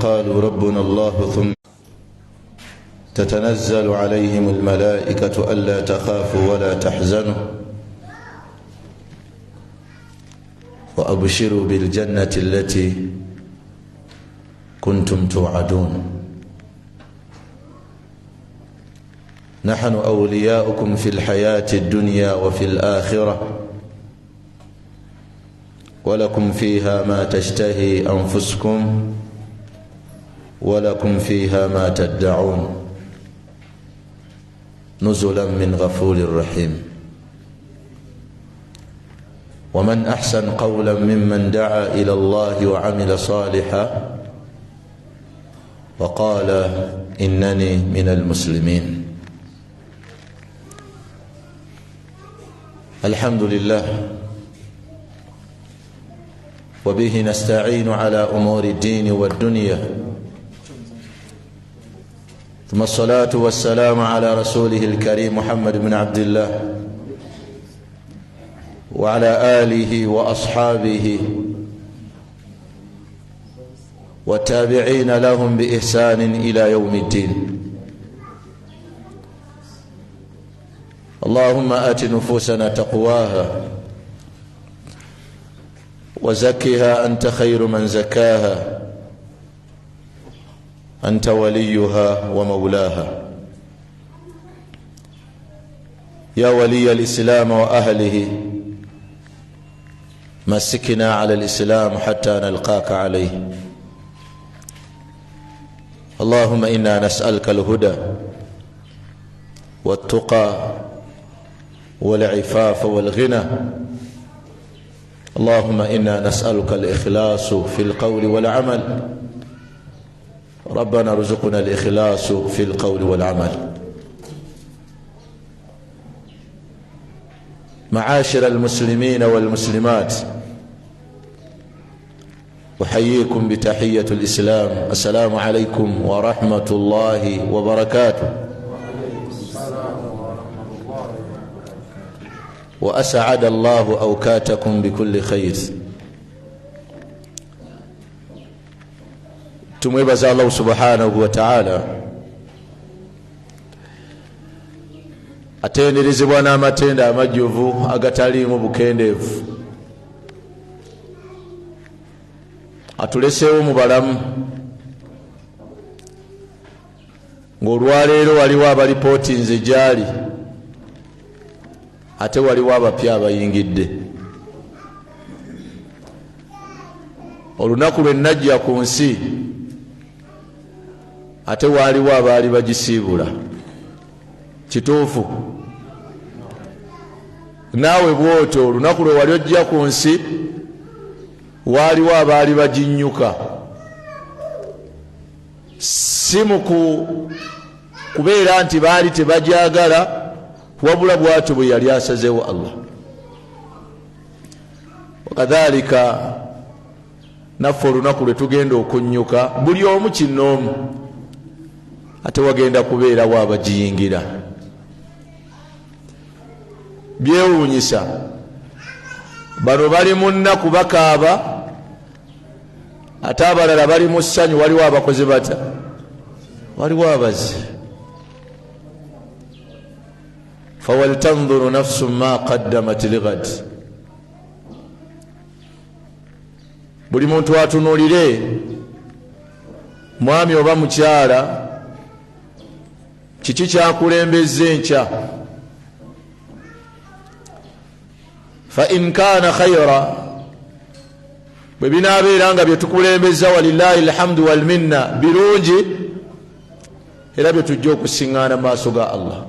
قالوا ربنا الله ثم تتنزل عليهم الملائكة ألا تخافوا ولا تحزنوا وأبشروا بالجنة التي كنتم توعدون نحن أولياؤكم في الحياة الدنيا وفي الآخرة ولكم فيها ما تشتهي أنفسكم ولكم فيها ما تدعون نزلا من غفور رحيم ومن أحسن قولا ممن دعا إلى الله وعمل صالحا وقال إنني من المسلمين. الحمد لله وبه نستعين على أمور الدين والدنيا ثم الصلاة والسلام على رسوله الكريم محمد بن عبد الله وعلى آله وأصحابه والتابعين لهم بإحسان إلى يوم الدين. اللهم آت نفوسنا تقواها وزكها أنت خير من زكاها أنت وليها ومولاها. يا ولي الإسلام وأهله مسكنا على الإسلام حتى نلقاك عليه. اللهم إنا نسألك الهدى والتقى والعفاف والغنى. اللهم إنا نسألك الإخلاص في القول والعمل. ربنا ارزقنا الإخلاص في القول والعمل. معاشر المسلمين والمسلمات، أحييكم بتحية الإسلام. السلام عليكم ورحمة الله وبركاته. وأسعد الله أوقاتكم بكل خير. tumwebaza Allah subhanahu wa ta'ala atenderezebwa n'amatenda amajjuvu agataliimu bukendeevu, atuleseewo mu balamu ng'olwaleero waliwo abalipooti nze gyali ate waliwo abapya abayingidde. olunaku lwe najja ku nsi ate waliwo abaali bagisiibula. Kituufu? Naawe bw'otyo olunaku lwe wali ojja ku nsi waliwo abaali baginnyuka. Si mu kubeera nti baali tebajagala, wabula bw'atyo bwe yali asazeewo Allah. Wakadhalika naffe olunaku lwe tugenda okunnyuka buli omu kinnoomu, ate wagenda kubeerawo abagiyingira. Byewuunyisa, bano bali mu nnaku bakaaba, ate abalala bali mu ssanyu. Waliwo abakoze bata, waliwo abazi. fawaltanzuru nafsu ma qaddamat lighad. buli muntu atunuulire mwami oba mukyala, kiki kyakulembezza enkya. fa in kaana khayra, bwe binaabeera nga bye tukulembeza walillahi alhamdu walminna birungi, era bye tujja okusiŋŋaana mu maaso ga Allah.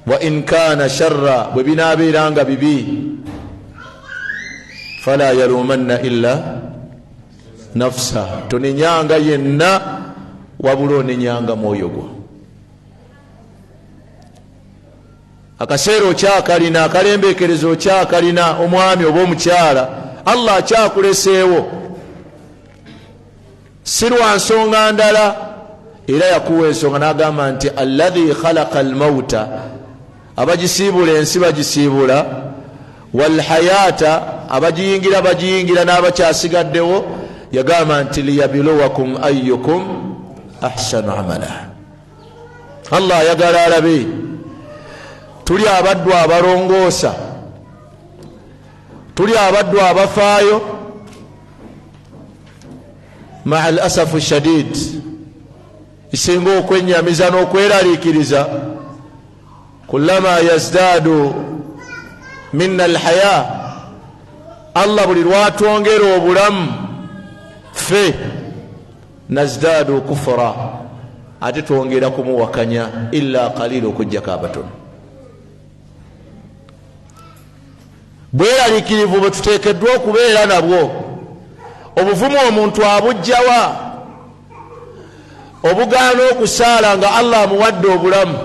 wa in kaana sharra, bwe binaabeera nga bibi, fala yalumanna illa nafsa, tonenyanga yenna wabula onenyanga mwoyo gwo. Akaseera okyakalina, akalembekerezo okyakalina, omwami oba omukyala, Allah akyakuleseewo. Si lwa nsonga ndala, era yakuwa ensonga n'agamba nti alladhi khalaqa almauta, abagisiibula ensi bagisiibula, walhayata, abagiyingira bagiyingira, n'abakyasigaddewo yagamba nti liyabluwakum ayyukum ahsanu amala. Allah ayagala alabe tuli abaddu abalongoosa, tuli abaddu abafaayo. maa alasafu shadid, isinga okwenyamiza n'okweraliikiriza, kullama yazdaadu minna alhaya, Allah buli lwatwongera obulamu ffe nazdaadu kufra, ate twongera kumuwakanya illa qalila, okujjako abatono. bweraliikirivu bwe tuteekeddwa okubeera nabwo. obuvumu omuntu abujjawa, obugaana okusaala nga Allah amuwadde obulamu.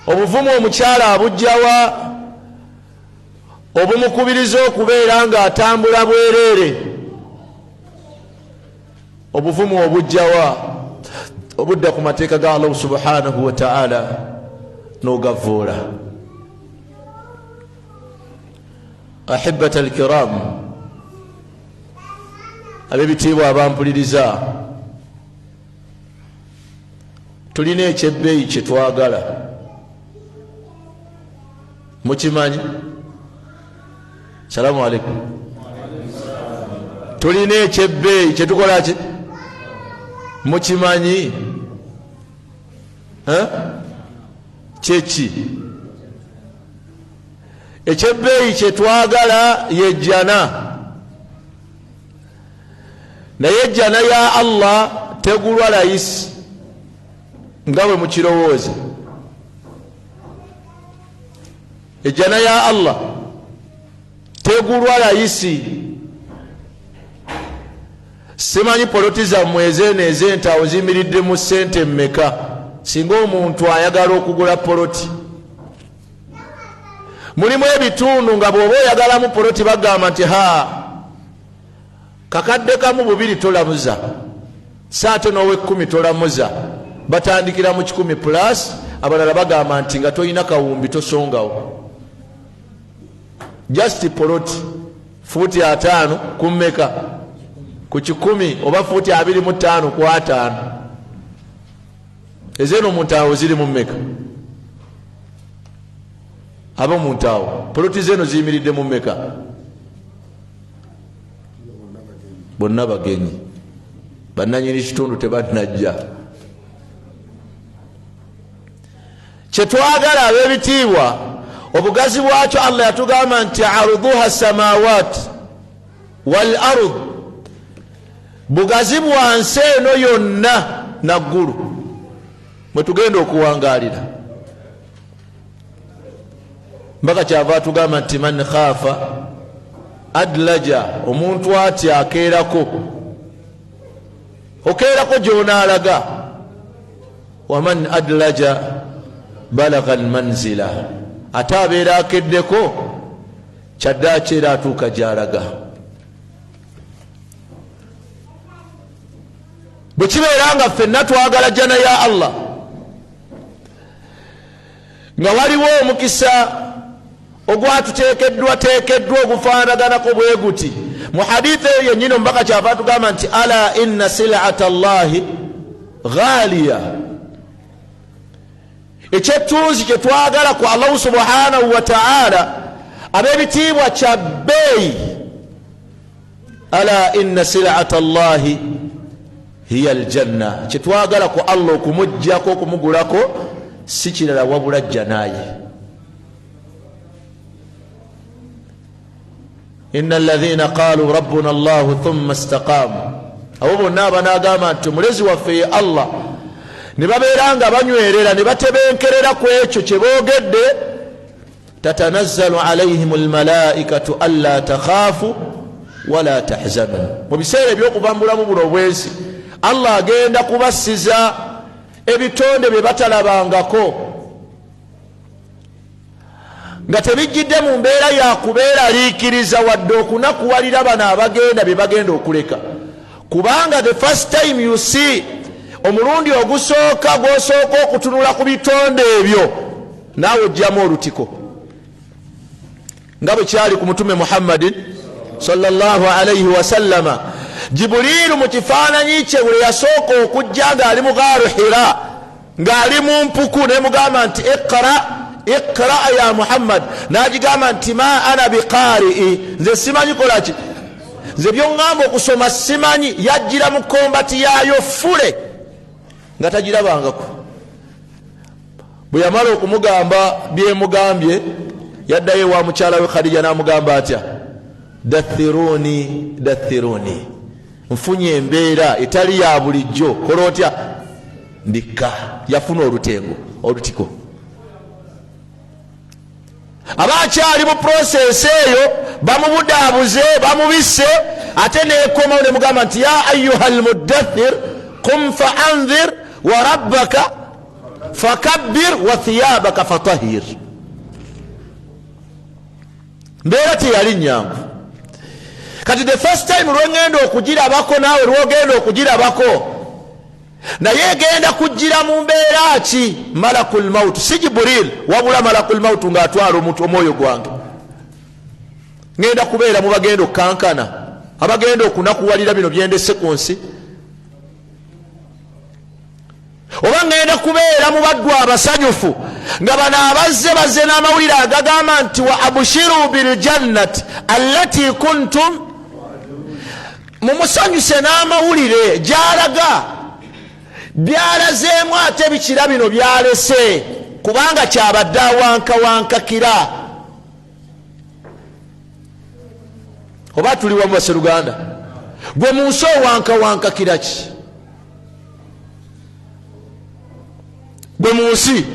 obuvumu omukyala abujjawa, obumukubiriza okubeera nga atambula bwereere. obuvumu obujjawa, obudda ku mateeka ga Allah subhanahu wa ta'ala n'ogavvoola. ahibata alkiram, ab'ebitiibwa abampuliriza, tulina ekyebbeeyi kye twagala, mukimanyi? Salamu alaikum. tulina ekyebbeeyi kye tukola ki? mukimanyi? kyeki? ekyebbeeyi kye twagala yejjana. naye ejjana ya Allah tegulwa layisi nga bwe mukirowooza. ejjana ya Allah tegulwa layisi. simanyi poloti zammwe ezeeno ez'entawo ziyimiridde mu ssente mmeka singa omuntu ayagala okugula poloti. mulimu ebitundu nga bw'oba oyagalamu poloti bagamba nti kakadde kamu 2 tolamuza, saate n'owe10 tolamuza. batandikira mu 10 plus, abalala bagamba nti nga toyina kawumbi tosongawo. just poloti fuuti 5 ku mmeka? ku 10 oba fuuti 25 ku 5. ezeeno mu ntaawo ziri mu mmeka? abo mu ntaawo poloti zeeno ziyimiridde mu mmeka? bonna bagenyi, bannanyini kitundu tebanajja. kyetwagala ab'ebitiibwa, obugazi bwakyo Allah yatugamba nti arduha samawat wal ard, bugazi bwansi eno yonna naggulu mwe tugenda okuwangalira. mpaka kyava atugamba nti man khaafa adlaja, omuntu atya akeerako, okeerako gy'onaalaga. waman adlaja balagha almanzila, ate abeera akeddeko kyaddaaki era atuuka gy'alaga. bwe kibeera nga ffenna twagala jjana ya Allah, nga waliwo omukisa ogwatuteekeddwa ogufaanaganako bwe guti. mu hadithi eyo yennyini omubaka kyava tugamba nti ala inna sil'ata Allahi ghaliya, ekyettunzi kye twagala ku Allah subhanahu wa ta'ala ab'ebitiibwa kya bbeeyi. ala inna sil'ata Allahi hiya aljanna, kye twagala ku Allah okumuggyako okumugulako si kirala wabula jjanaaye. inna alladhina qalu rabbuna Allahu thumma istaqamu, abo bonna abanagamba nti mulezi waffe ye Allah, ne babeera nga banywerera ne batebenkerera ku ekyo kye boogedde. tatanazzalu alayhim almalaikatu alla takhaafu wala tahzanu, mu biseera eby'okuva mu bulamu buno obwensi Allah agenda kubasiza ebitonde bye batalabangako, nga tebijjidde mu mbeera ya kubeeraliikiriza wadde okunakuwalira bano abagenda bye bagenda okuleka. kubanga the first time you see, omulundi ogusooka gw'osooka okutunula ku bitonde ebyo, naawe ojjamu olutiko nga bwe kyali ku mutume Muhammadin sallallahu alayhi wasallama Jibuliru mu kifaananyi kye bwe yasooka okujja ng'ali mu gaaru Hira ng'ali mu mpuku ne mugamba nti iqra ya Muhammad n'agigamba nti ma ana biqari'i nze simanyi kolaki nze byongamba okusoma simanyi yajjira mu kombati yaayo fule nga tagirabangako bwe yamala okumugamba byemugambye yaddayo wa mukyala we Khadija n'amugamba atya dathiruni nfunye embeera etali ya bulijjo kola otya ndikka yafuna olutiko abakyali mu process eyo bamubudaabuze bamubisse ate nekomawo ne mugamba nti ya ayuha lmudathir qum fa anzir wa rabbaka fakabbir wa thiyabaka fatahir. Mbeera teyali nyangu kati the first time lwengenda okugirabako naawe lwogenda okugirabako naye genda kujjira mu mbeera ki malakul maut si Jibril wabula malakul maut ng'atwala omwoyo gwange ngenda kubeera mu bagenda okukankana abagenda okunakuwalira bino byendese ku nsi oba ngenda kubeera mu baddu abasanyufu nga bano bazze n'amawulire agagamba nti wa abushiru biljannati allati kuntum mumusanyuse n'amawulire gyalaga byalazeemu ate bikira bino byalese kubanga kyabadde awankawankakira. Oba tuli wamu Basseruganda gwe mu nsi owankawankakira ki gwe mu nsi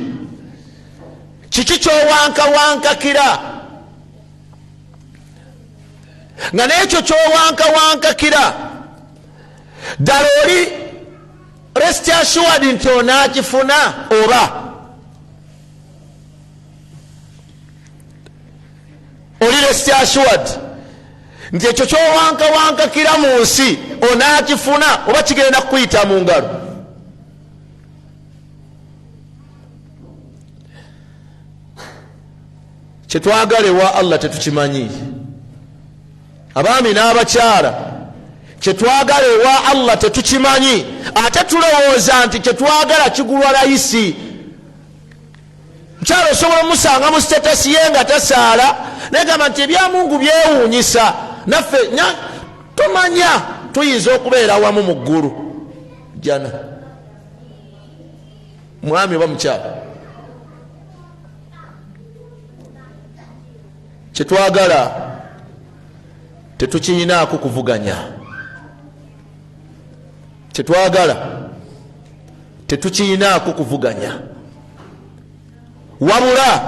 kiki kyowankawankakira nga n'ekyo kyowankawankakira ddala oli rest assured nti onaakifuna oba oli rest assured nti ekyo kyowankawankakira mu nsi onaakifuna oba kigenda kukuyita mu ngalo. Kyetwagala ewa Allah tetukimanyi abaami n'abakyala kyetwagala ewa Allah tetukimanyi ate tulowooza nti kyetwagala kigulwa layisi. Mukyala osobola omusanga mu sitatasi ye nga tasaala negamba nti ebya Mungu byewuunyisa naffe tumanya tuyinza okubeera wamu mu ggulu jana mwami oba mukyala. Kyetwagala tetukiyinaako kuvuganya kyetwagala tetukiyinaako kuvuganya wabula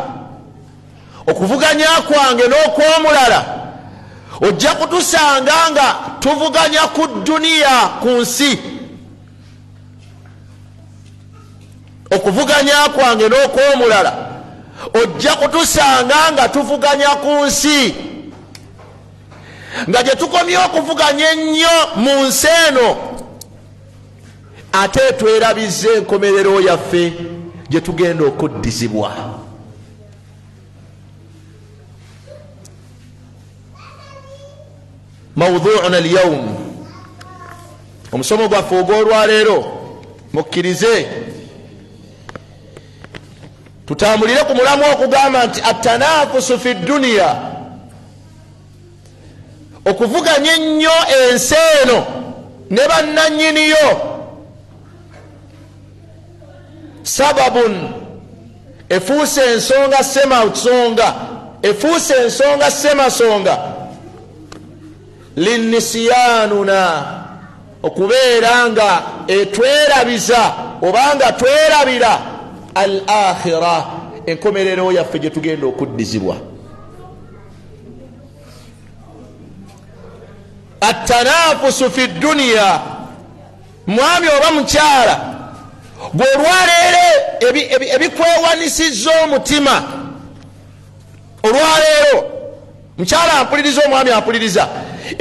okuvuganya kwange n'okw'omulala ojja kutusanga nga tuvuganya ku duniya ku nsi. Okuvuganya kwange n'okw'omulala ojja kutusanga nga tuvuganya ku nsi nga gye tukomye okuvuganya ennyo mu nsi eno ate twerabize enkomerero yaffe gye tugenda okuddizibwa. Mawdhu'una al-yawm omusomo gwaffe ogw'olwaleero mukkirize tutambulire ku mulamu okugamba nti atanafusu fi duniya okuvuganya ennyo ensi eno ne bannannyiniyo sababun efuuse ensonga semasonga efuuse ensonga semasonga linnisiyanuna okubeera nga etwerabiza obanga twerabira al akhira enkomerero yaffe gye tugenda okuddizibwa. Atanafusu fi duniya mwami oba mukyala bw'olwaleero ebikwewanisizza omutima olwaleero mukyala ampuliriza omwami ampuliriza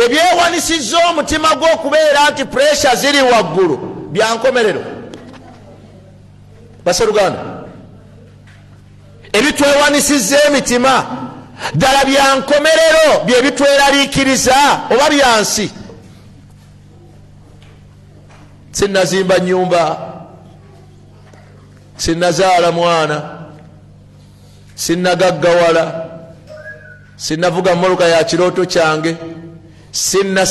ebyewanisizza omutima gw'okubeera nti pressure ziri waggulu byankomerero Basseruganda ebitwewanisizza emitima ddala bya nkomerero bye bitweraliikiriza oba byansi? Sinnazimba nnyumba, sinnazaala mwana, sinnagaggawala, sinnavuga mmoloka ya kirooto kyange, sinna.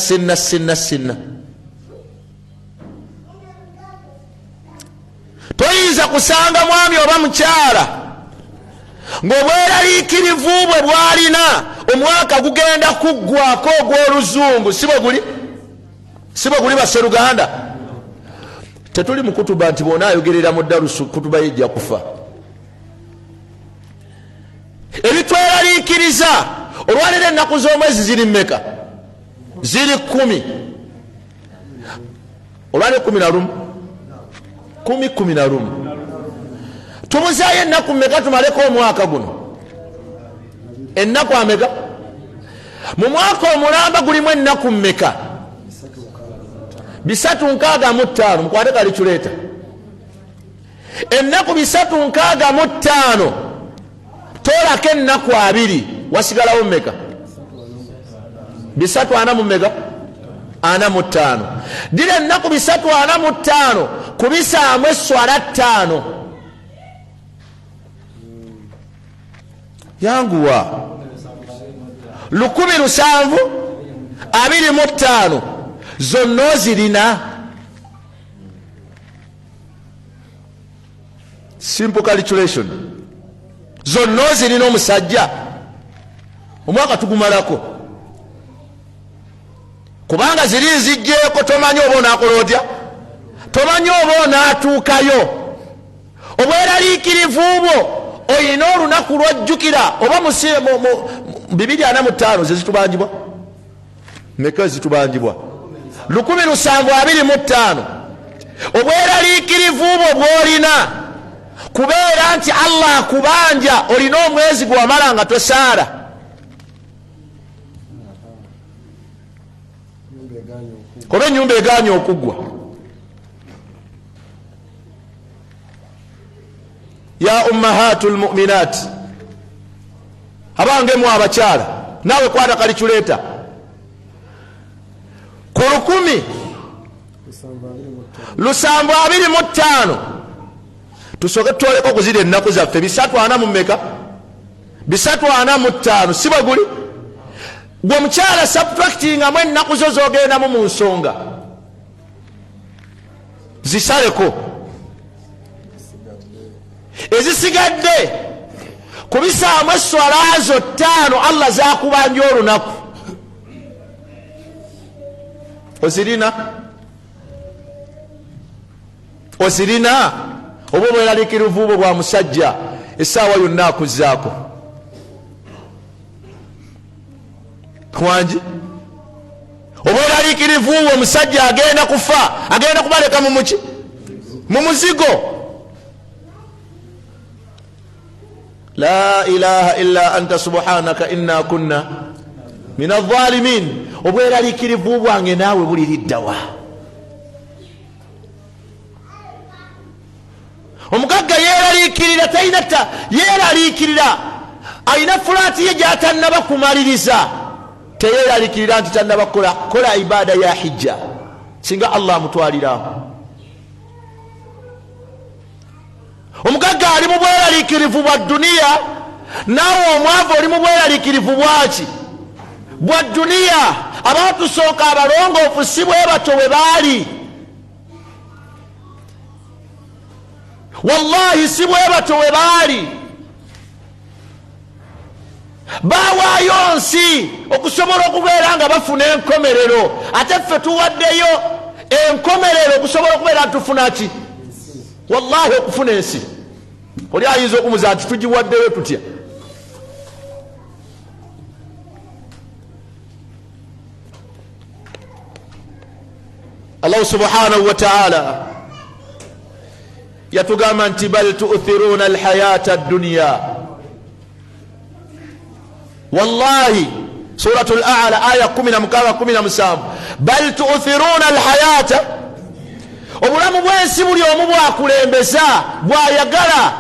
Toyinza kusanga mwami oba mukyala ng'obweraliikirivu bwe bwalina omwaka gugenda kuggwako ogw'oluzungu. Si bwe guli basseruganda? Tetuli mu kutuba nti bwona ayogerera mu dalusu kutuba yejja kufa. Ebitweraliikiriza olwaliro ennaku z'omwezi ziri mmeka? Ziri 10. Olwaliro 11 11. Tumuzayo ennaku mmeka tumaleko omwaka guno? Ennaku ameka? Mu mwaka omulamba gulimu ennaku mmeka? 365. Mukwate kalikyuleeta. Ennaku 365 toolako ennaku 2, wasigalawo mmeka? 345. 45. Dira ennaku 345 kubisaamu esswala 5. Yanguwa 1725 zonna ozirina. Simple calculation. Zonna ozirina omusajja, omwaka tugumalako. Kubanga ziri nzijjeeko, tomanyi oba onaakola otya, tomanyi oba onaatuukayo. Obweraliikirivu bwo oyina olunaku lwojjukira oba mu 245 zezitubangibwa meka zitubanjibwa 1725. Obweraliikirivu bwo bwolina kubeera nti Allah akubanja olina omwezi gwamala nga tosaala. Oba ennyumba egaanye okuggwa. Ya ummahatul mu'minat, abangemu abakyala naawe kwata kalikyuleeta ku 725 tusooke tutwaleko okuzira ennaku zaffe 340 345. Si bwe guli? Gwe mukyala subtractingamu ennaku zo zogendamu mu nsonga, zisaleko. Ezisigadde kubisaamu esswala zo 5 Allah zakubanja olunaku. Ozirina oba obweraliikirivu bwo bwa musajja essaawa yonna akuzzaako wangi. Obweraliikirivu bwo omusajja agenda kufa, agenda kubaleka mu muki? Mu muzigo. La ilaha illa anta subhanaka inna kunna min adh-dhalimin. Obweraliikirivu bwange naawe buliriddawa? Omugagga yeeraliikirira, yeeraliikirira alina fulaati ye gy'atannaba kumaliriza, teyeeraliikirira nti tannaba kola ibaada ya hijja singa Allah amutwaliraho. Omugagga ali mu bweraliikirivu bwa dduniya, naawe omwavu oli mu bweraliikirivu bwaki? Bwa dduniya. Abaatusooka abalongoofu si bwe batyo bwe baali, wallahi si bwe batyo bwe baali. Baawaayo nsi okusobola okubeera nga bafuna enkomerero, ate ffe tuwaddeyo enkomerero okusobola okubeera tufuna ki? Wallahi okufuna ensi. Oli ayinza okumuza nti tugiwaddeyo tutya? Allah subhanahu wa ta'ala yatugamba nti bal tu'thiruna alhayata ad-dunya. Wallahi suratul A'la aya 16 bal tu'thiruna alhayata, obulamu bw'ensi buli omu bwakulembeza bwayagala.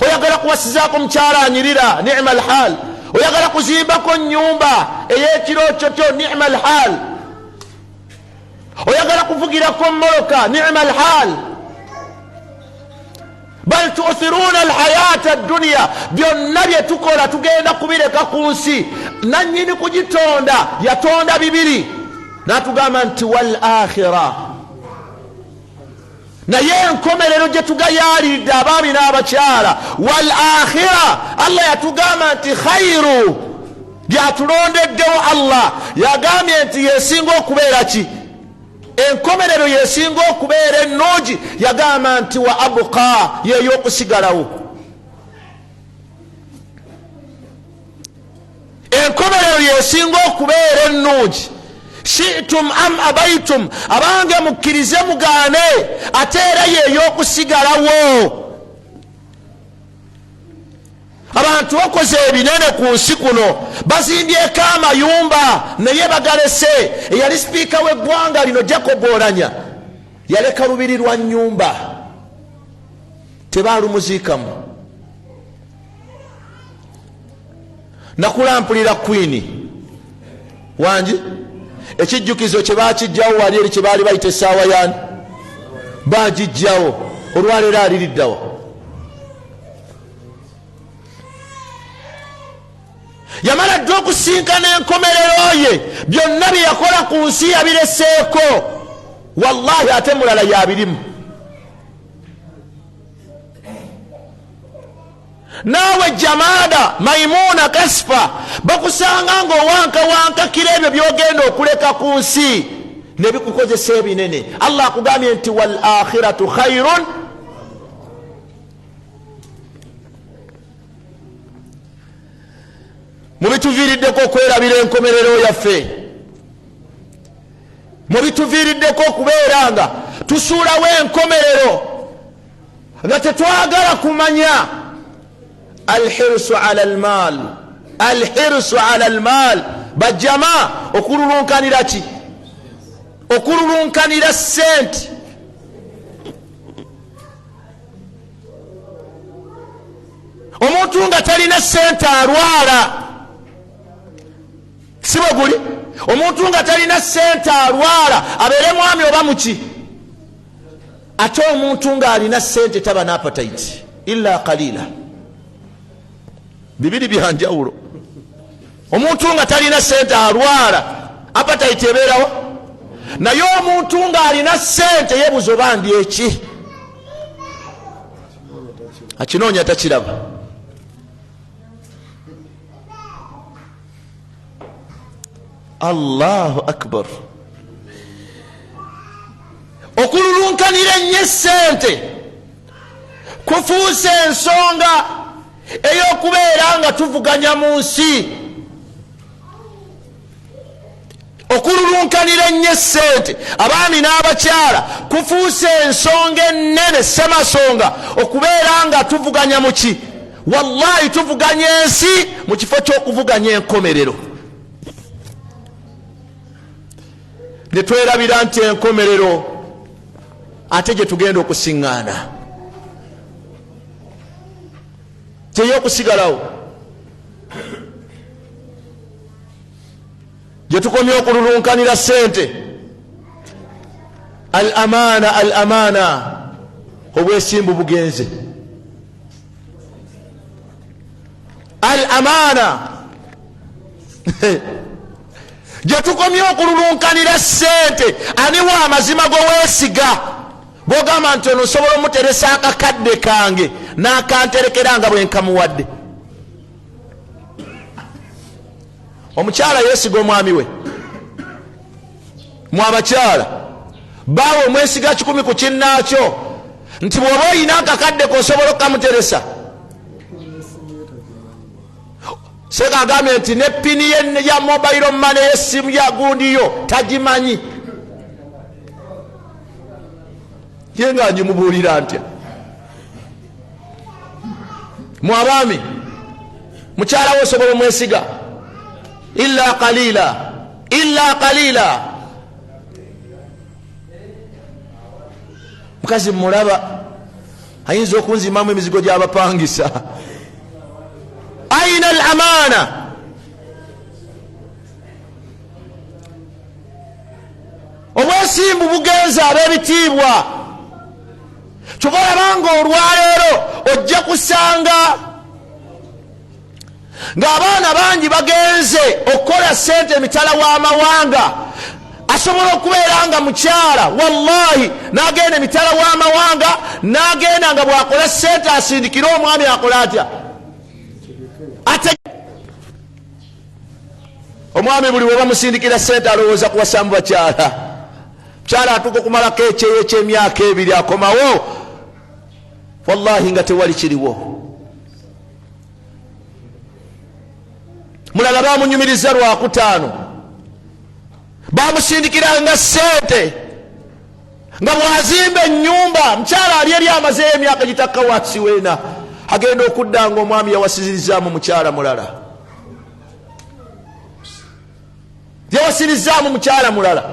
Oyagala kuwasizaako mukyala anyirira, ni'ma alhal. oyagala kuzimbako nyumba ey'ekirokyo kyo ni'ma alhal, oyagala kuvugirako mmoloka ni'ma alhal. Bal tu'thiruna alhayata ad-dunya, byonna bye tukola tugenda kubireka ku nsi. Nannyini kugitonda yatonda bibiri n'atugamba nti wal akhirah, naye enkomerero gye tugayaaliridde abaami n'abakyala wal akhirah, Allah yatugamba nti khairu, byatulondeddewo Allah yagambye nti yesinga okubeera ki? Enkomerero yesinga okubeera ennungi, yagamba nti wa abqa, yeyokusigalawo. Enkomerero yesinga okubeera ennungi, shi'tum am abaitum, abange mukkirize mugaane, ate era yeyokusigalawo. Abantu bakoze ebinene ku nsi kuno, bazimbyeko amayumba naye bagalese. Eyali sipiika w'eggwanga lino Jacob Oulanyah yaleka lubiri lwa nnyumba, tebaalumuziikamu. Nakulampulira Queen wangi ekijjukizo kye baakijjawo wali eri kye baali bayita essaawa yani baagijjawo, olwaleero aliriddawo. Yamala dde okusinkana enkomerero ye, byonna bye yakola ku nsi yabireseeko. Wallahi ate mulala yabirimu. Naawe Jamada, Maimuna, Kaspa bakusanga ng'owankawankakira ebyo byogenda okuleka ku nsi ne bikukozesa ebinene. Allah akugambye nti wal akhiratu khairun. Mubituviiriddeko okwerabira enkomerero yaffe, mubituviiriddeko okubeera nga tusuulawo enkomerero nga tetwagala kumanya. Alhirsu ala almal, alhirsu ala almal, bajjama okululunkanira ki? Okululunkanira sente. Omuntu nga talina sente alwala, si bwe guli? Omuntu nga talina sente alwala abeere mwami oba muki? Ate omuntu nga alina sente taba na appetite illa qalila. Bibiri byanjawulo. Omuntu nga talina sente alwala appetite ebeerawo, naye omuntu nga alina sente yeebuza oba ndi eki? Akinoonya takiraba. Allahu akbar. Okululunkanira ennyo sente kufuuse ensonga ey'okubeera nga tuvuganya mu nsi. Okululunkanira ennyo sente abaami n'abakyala kufuuse ensonga ennene ssemasonga okubeera nga tuvuganya mu ki? Wallahi tuvuganya ensi mu kifo ky'okuvuganya enkomerero. Ne twerabira nti enkomerero ate gye tugenda okusiŋŋaana, teyokusigalawo. Gye tukomye okululunkanira sente, al amaana, al amaana, obwesimbu bugenze. Al amaana gye tukomye okululunkanira sente, aniwa amazima g'oweesiga bw'ogamba nti ono osobola omuteresa akakadde kange n'akanterekera nga bwe nkamuwadde. Omukyala yeesiga omwami we, mu abakyala baawe omwesiga 10 ku kinnaakyo nti bw'oba oyina akakadde k'osobola okukamuteresa. Seka agambye nti ne pini ya mobile money y'essimu ya gundiyo tagimanyi. Ye nga njimubuulira ntya? Mu abaami mukyala we osobola omwesiga illa qalila, illa qalila. Mukazi mulaba ayinza okunzimamu emizigo gy'abapangisa. Aina al amana, obwesimbu bugenza ab'ebitiibwa kyubalabanga olwaleero ojja kusanga ng'abaana bangi bagenze okukola sente emitala w'amawanga. Asobola okubeera nga mukyala wallahi n'agenda emitala w'amawanga n'agenda nga bw'akola sente asindikire omwami akola atya omwami buli weba musindikira sente alowooza kuwasa mu bakyala. Mukyala atuuka okumalako ekyeyo eky'emyaka 2 akomawo wallahi nga tewali kiriwo. Mulala bamunyumiriza lwakutaano bamusindikiranga sente nga bwazimba ennyumba. Mukyala ali eri amazeyo emyaka gitakka wansi weena agenda okudda nga omwami yawasirizaamu mukyala mulala, yawasirizaamu mukyala mulala.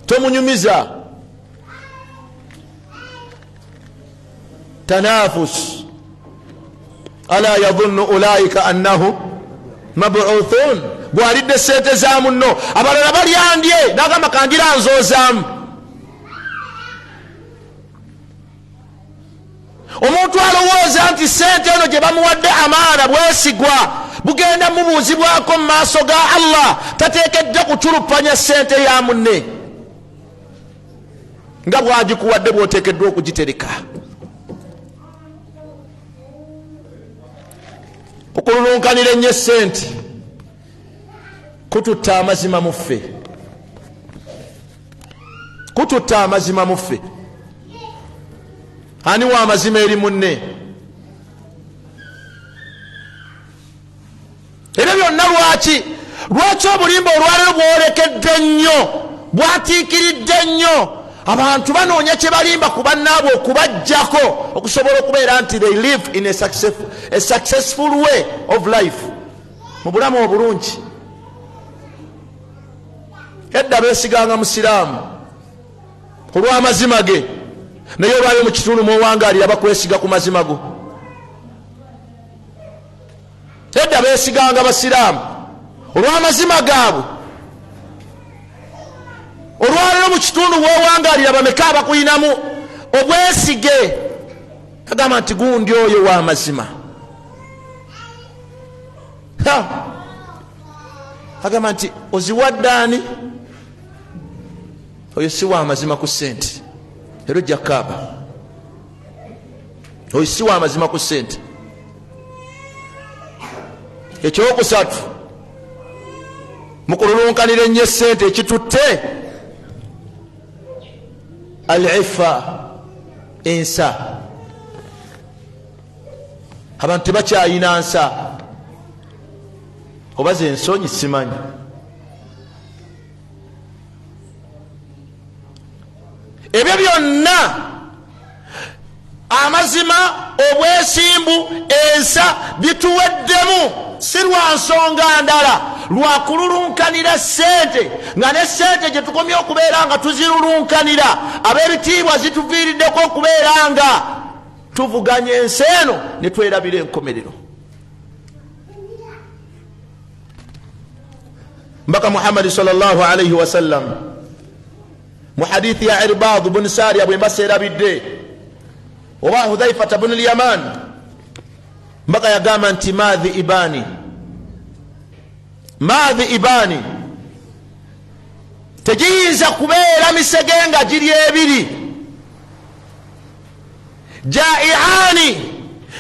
Tomunyumiza. Tanafus ala yadhunnu ulaika annahum mab'uthun. Bwalidde sente za munno abalala balyandye n'agamba kangira nzoozaamu. Omuntu alowooza nti sente eno gye bamuwadde amaana bwesigwa bugenda mubuuzibwako mu maaso ga Allah, tateekedde kuculupanya sente ya munne nga bwagikuwadde bw'oteekeddwa okugitereka. Okululunkanira ennyo sente kututta amazima mu ffe, kututta amazima mu ffe. Ani wa amazima eri munne? Era byonna lwaki obulimba olwaleero bwolekedde nnyo bwatiikiridde nnyo? Abantu banoonya kye balimba ku bannaabwe okubajjako okusobola okubeera nti they live in a successful way of life, mu bulamu obulungi. Edda beesiganga musiraamu olw'amazima ge, naye olwayo mu kitundu muwangaalira bakwesiga ku mazima go. Edda beesiganga basiraamu olw'amazima gaabwe, olwaleero mu kitundu wewangaalira bameka abakuyinamu obwesige. Kagamba nti gundi oyo w'amazima. Kagamba nti oziwadde ani? Oyo si w'amazima ku sente. Ero ojja kaaba. Oyo si w'amazima ku sente. Ekyokusatu mu kululunkanira ennyo sente ekitutte al-ifa, ensa. Abantu tebakyayina nsa, oba ze ensonyi simanyi. Ebyo byonna amazima, obwesimbu, ensa bituweddemu si lwa nsonga ndala, lwa kululunkanira sente. Nga ne sente gye tukomye okubeera nga tuzirulunkanira, ab'ebitiibwa zituviiriddeko okubeera nga tuvuganya ensi eno ne twerabira enkomerero. Mbaka Muhammad sallallahu alayhi wa sallam mu hadithi ya Irbad bin Sariya bwe mbaseerabidde oba Hudhaifa bin al-Yaman, mbaka yagamba nti madhi ibani tegiyinza kubeera misege nga giri ebiri, jaiani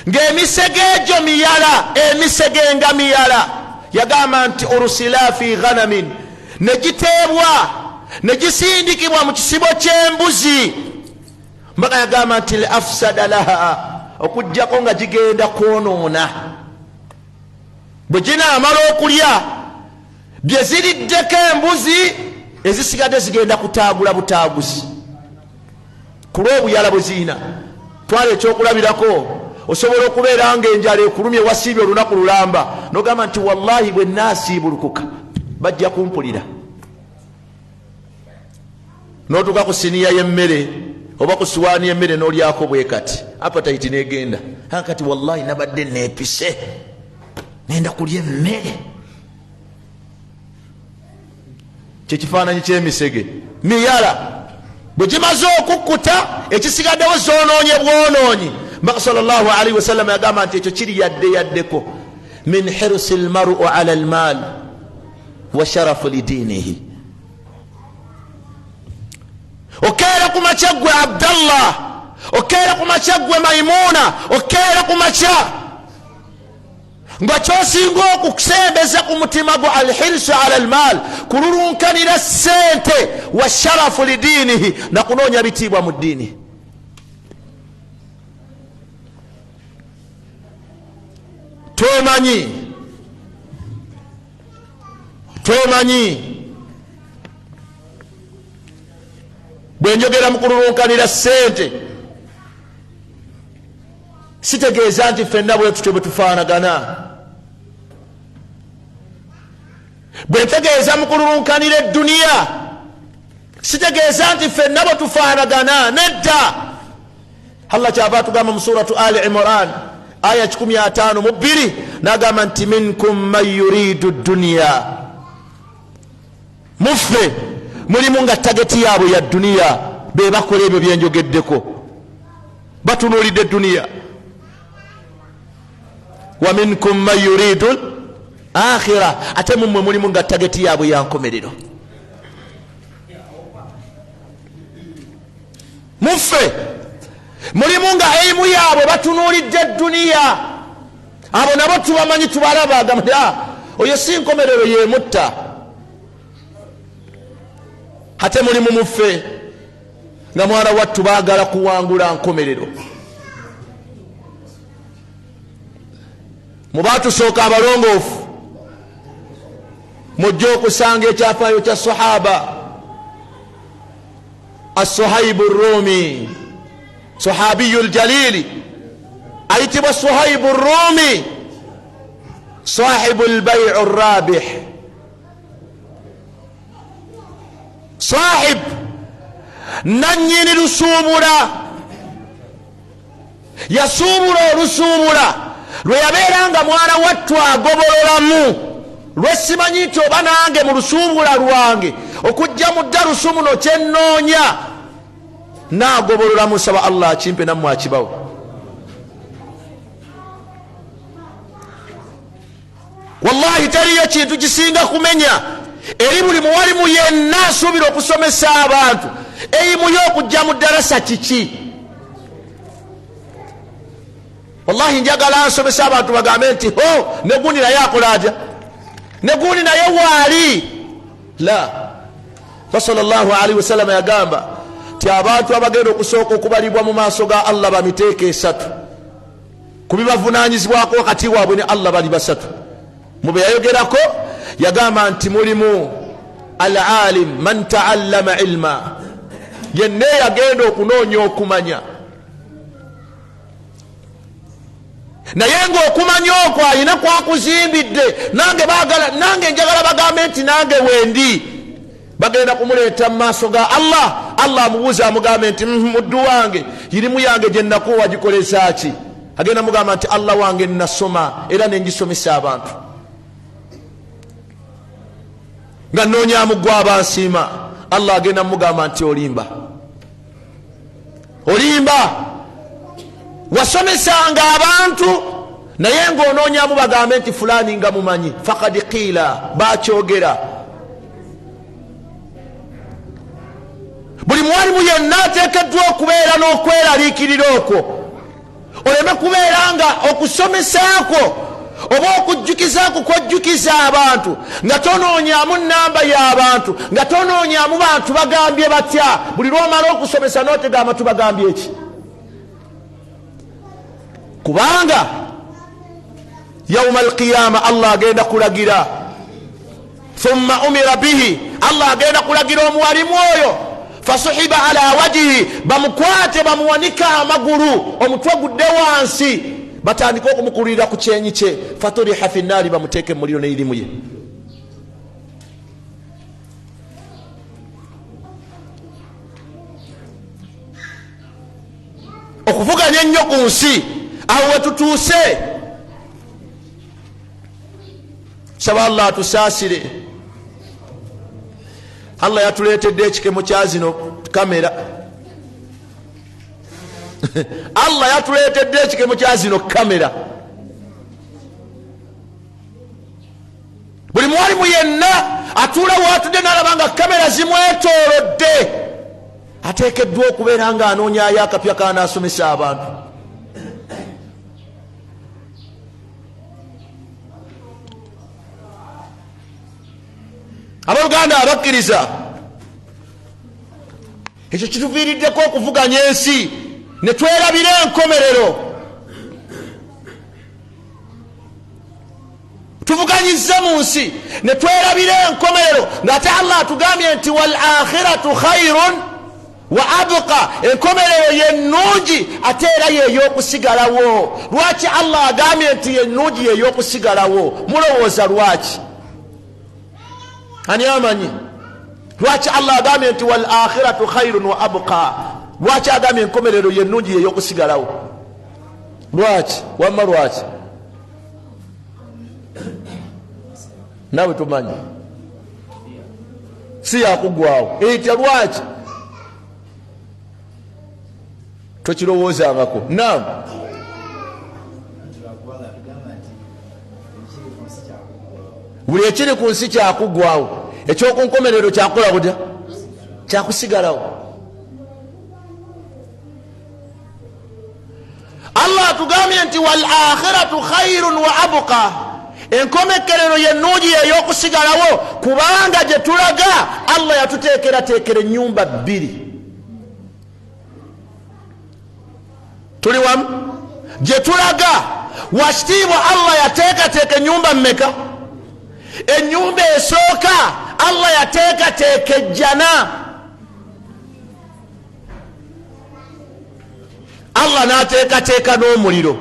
ng'emisege egyo miyala, emisege nga miyala. Yagamba nti urusila fi ghanamin, ne giteebwa ne gisindikibwa mu kisibo ky'embuzi. Mbaka yagamba nti afsada laha, okujjako nga gigenda kwonoona. Bwe ginaamala okulya bye ziriddeko embuzi, ezisigadde zigenda kutaagula butaaguzi ku lw'obuyala bwe ziina. Twala ekyokulabirako, osobola okubeera nga enjala ekulumye wasiibye olunaku lulamba, n'ogamba nti wallahi bwe naasiibulukuka bajja kumpulira. N'otuuka ku siniya y'emmere oba ku suwaani y'emmere n'olyako bwe kati, appetite n'egenda. Kati wallahi nabadde neepise nenda kulya emmere. kyekifaananyi ky'emisege miyala bwe gimaze okukkuta ekisigaddewo zoonoonye bwonoonyi. mbaka sallallahu alaihi wasallam yagamba nti ekyo kiri yadde yaddeko min hirsi almar'u ala almal wa sharafu lidinihi. okeera ku makya gwe Abdallah, okeera ku makya gwe Maimuna, okeera ku makya nga kyosinga okusembeza ku mutima gwo alhirsu ala almal, kululunkanira sente, wa sharafu lidinihi, nakunoonya bitiibwa mu ddiini. Twemanyi bwe njogera mu kululunkanira sente sitegeeza nti ffenna bwe tutyo bwe tufaanagana. bwe ntegeeza mu kululunkanira edduniya sitegeeza nti ffenna bwe tufaanagana. nedda. Allah kyava atugamba mu suratu Ali Imran aya 152 n'agamba nti minkum man yuridu dduniya, muffe mulimu nga tageti yaabwe ya dduniya, be bakola ebyo byenjogeddeko, batunuulidde dduniya. wa minkum man yuridu akhira, ate mumwe mulimu nga tageti yaabwe ya nkomerero. muffe mulimu nga eimu yaabwe batunuulidde dduniya. abo nabo tubamanyi, tubalaba, agamba oyo si nkomerero yemutta. ate mulimu muffe nga mwana wattu baagala kuwangula nkomerero. mubatusooka abalongoofu mujja okusanga ekyafaayo kya sahaba as-Suhaibu Rumi, sahabiyu ljalili ayitibwa Suhaibu Rumi, sahibu lbai'u rabih, sahib nanyini lusuubula. yasuubula olusuubula lwe yabeeranga mwana wattu agobololamu. lwesimanyi nti oba nange mu lusuubula lwange okujja mu ddarusu muno kyennoonya naagobololamu, nsaba Allah akimpe nammwe akibawo. wallahi teriyo kintu kisinga kumenya eri buli muwalimu yenna asuubira okusomesa abantu. eimu y'okujja mu ddarasa kiki? wallahi njagala nsomesa abantu bagambe nti negundi naye akola atya, negundi naye waali la. sallallahu alaihi wasallam yagamba ti abantu abagenda okusooka okubalibwa mu maaso ga Allah bamiteeka 3 kubibavunaanyizibwako wakati waabwe ne Allah bali 3. mube yayogerako yagamba nti mulimu al-alim man ta'allama ilma, yenna yagenda okunoonya okumanya, naye ng'okumanya okwo alina kwakuzimbidde. nange njagala bagambe nti nange wendi, bagenda kumuleeta mu maaso ga Allah. Allah amubuuza amugambe nti muddu wange irimu yange gye nakuwa gikolesa ki? agenda mugamba nti Allah wange nasoma era nengisomesa abantu. nga noonyamu gwe abansiima, Allah agenda mugamba nti olimba. wasomesanga abantu naye ng'onoonyamu bagambe nti fulani nga mumanyi. fakad qiila, bakyogera. buli mwalimu yenna ateekeddwa okubeera n'okweraliikirira okwo. oleme kubeera nga okusomesaako oba okujjukizaako kwojjukiza abantu nga tonoonyamu namba y'abantu, nga tonoonyamu bantu bagambye batya. buli lwomala okusomesa n'otega amatu bagambye eki? kubanga yauma alqiyama Allah agenda kulagira, thumma umira bihi, Allah agenda kulagira omuwalimu oyo, fasuhiba ala wajihi, bamukwate bamuwanika amagulu, omutwe gudde wansi, batandika okumukulira ku kyenyi kye, faturiha fi nnaari, bamuteeke mu muliro n'erimu ye. okuvuganya ennyo ku nsi awo wetutuuse. saba Allah tusaasire. Allah yatuleetedde ekikemo kya zino kamera Allah yatuleetedde ekikemo kya zino kamera. Buli mwalimu yenna atuula waatudde n'alaba nga kamera zimwetoolodde ateekeddwa okubeera nga anoonyayo akapya kanaasomesa abantu. Abooluganda abakkiriza, ekyo kituviiriddeko okuvuganya ensi ne twerabira enkomerero. Tuvuganyiza mu nsi ne twerabira enkomerero ng'ate Allah atugambye nti wal akhiratu khairun wa abqa, enkomerero yennungi ate era yeeyokusigalawo. Lwaki Allah agambye nti yennungi yeeyokusigalawo? Mulowooza lwaki? Ani amanyi lwaki Allah agambye nti wal akhiratu khairun wa abqa? Lwaki agambye enkomerero yennungi yeeyokusigalawo? Lwaki? Wamma lwaki? Nawe tumanyi si yakugwawo etya. Lwaki? Tokirowoozangako. Naam, buli ekiri ku nsi kyakugwawo, ekyokunkomerero kyakola butya? Kyakusigalawo. Allah atugambye nti wal akhiratu khairun wa abqa, enkomekerero yennungi ey'okusigalawo, kubanga gye tulaga Allah yatuteekerateekera ennyumba bbiri. Tuli wamu? Gye tulaga wakitiibwa Allah yateekateeka ennyumba mmeka? Ennyumba esooka Allah yateekateeka ejjana. Allah n'ateekateeka n'omuliro.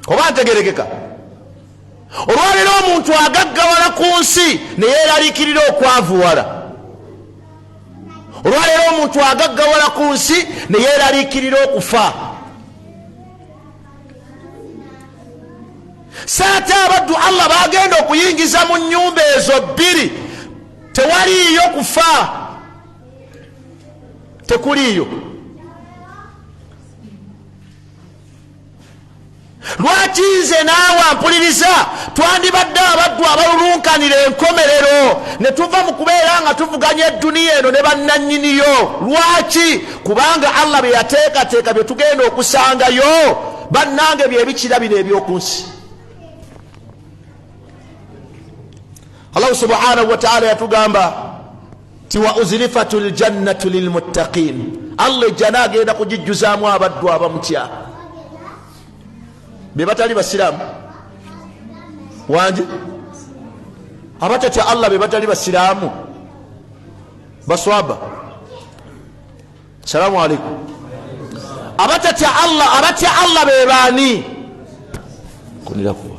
Oba ntegerekeka? Olwaleero omuntu agaggawala ku nsi ne yeeraliikirira okwavuwala. Olwaleero omuntu agaggawala ku nsi ne yeeraliikirira okufa. Saate abaddu Allah bagenda okuyingiza mu nnyumba ezo bbiri, tewaliiyo kufa, tekuliiyo. Lwaki nze naawe ampuliriza twandibadde abaddu abalulunkanira enkomerero ne tuva mu kubeera nga tuvuganya edduniya eno ne bannannyiniyo? Lwaki? Kubanga Allah bye yateekateeka bye tugenda okusangayo bannange bye bikira bino eby'oku nsi. Allah subhanahu wa ta'ala yatugamba ti wa uzlifatul jannatu lilmuttaqin. Allah ejjana agenda kugijjuzaamu abaddu abamutya be batali basiraamu wangi. Abatatya Allah be batali basiraamu baswaba. Assalamu alaikum. Abatatya Allah, abatya Allah be baani? Kunira kuwa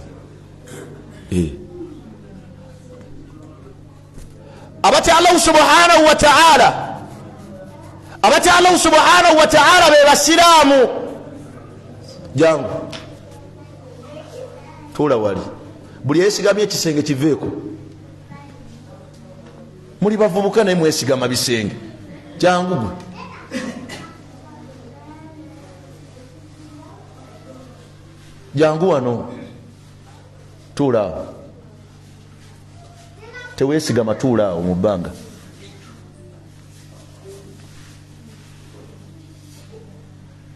abatya Allah subhanahu wa ta'ala, abatya Allah subhanahu wa ta'ala be basiraamu. Jangu tuula wali, buli yeesigamye ekisenge kiveeko. Muli bavubuka naye mwesigama bisenge. Jangu gwe jangu wano, tuula awo, teweesigama, tuula awo mu bbanga.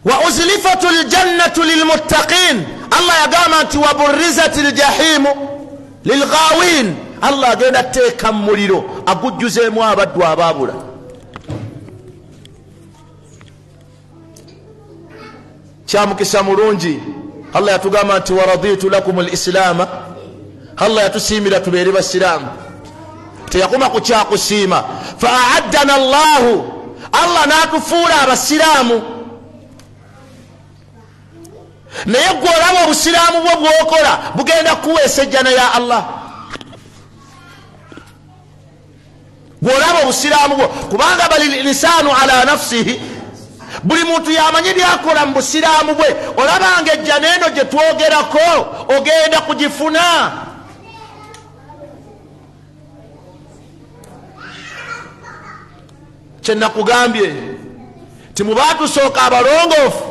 Wa uzlifatul jannatu lilmuttaqin. Allah yagamba nti wa burrizatil jahimu lilghawin. Allah agenda teeka muliro agujjuzeemu abaddu abaabula. Kyamukisa mulungi Allah yatugamba nti wa raditu lakum alislaama. Allah yatusiimira tubeere basiraamu, teyakoma ku kyakusiima. Fa a'addana Allahu, Allah n'atufuula abasiraamu. Naye gwe olaba obusiraamu bwo bw'okola bugenda kuweesa ejjana ya Allah. Gwe olaba obusiraamu bwo, kubanga bali lisaanu ala nafsihi, buli muntu yamanyi byakola mu busiraamu bwe. Olabanga ejjana eno gye twogerako ogenda kugifuna. kyenakugambye ti mu baatusooka abalongoofu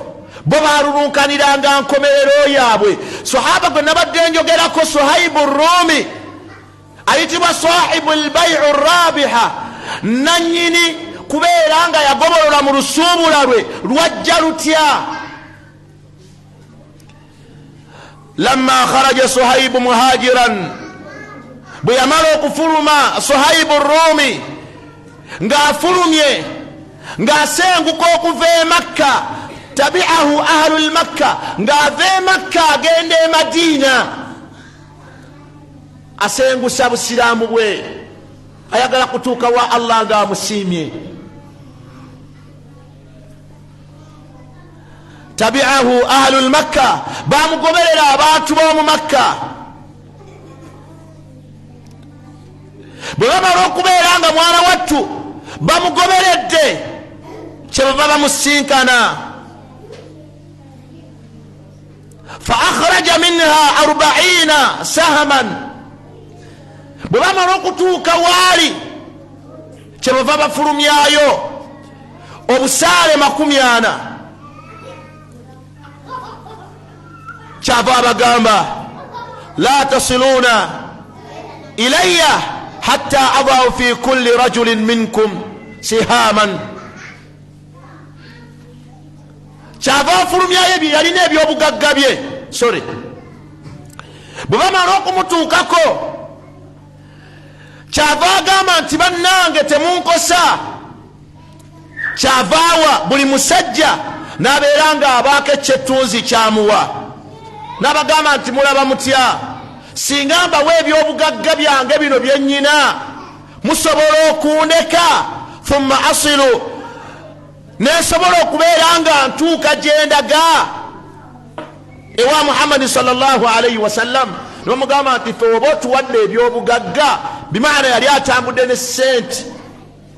bo balulunkaniranga nkomerero yaabwe. Sahaba gwe nabadde njogerako Suhaibu Rumi ayitibwa sahibu lbaiu rabiha, nanyini kubeera nga yagobolola mu lusuubula lwe lwajja lutya. Lamma kharaja Suhaibu muhajiran, bwe yamala okufuluma Suhaibu Rumi ng'afulumye ng'asenguka okuva e Makka, tabi'ahu ahlu lmakka, ng'ava e Makka agenda e Madiina, asengusa busiraamu bwe, ayagala kutuuka wa Allah ng'amusiimye. Tabi'ahu ahlu lmakka, bamugoberera abantu b'omu Makka. Bwe bamala okubeera nga mwana wattu bamugoberedde, kyebava bamusinkana. Fa akhraja minha 40 sahaman, bwe bamala okutuuka waali kyebava bafulumyayo obusaale 40. Kyava abagamba la tasiluna ilayya hatta adau fi kulli rajulin minkum sihaman. Kyava afulumyayo bye yalina ebyobugagga bye. Bwe bamala okumutuukako kyava agamba nti bannange temunkosa. Kyavaawa buli musajja n'abeera nga abaako ekyettunzi kyamuwa, n'abagamba nti mulaba mutya, singa mbawa ebyobugagga byange bino byennyina musobola okundeka, thumma asilu, nesobola okubeera nga ntuuka gyendaga ewa Muhammadi sallallahu alaihi wasallam. Nebamugamba nti fe oba otuwadde ebyobugagga, bimaana yali atambudde ne sente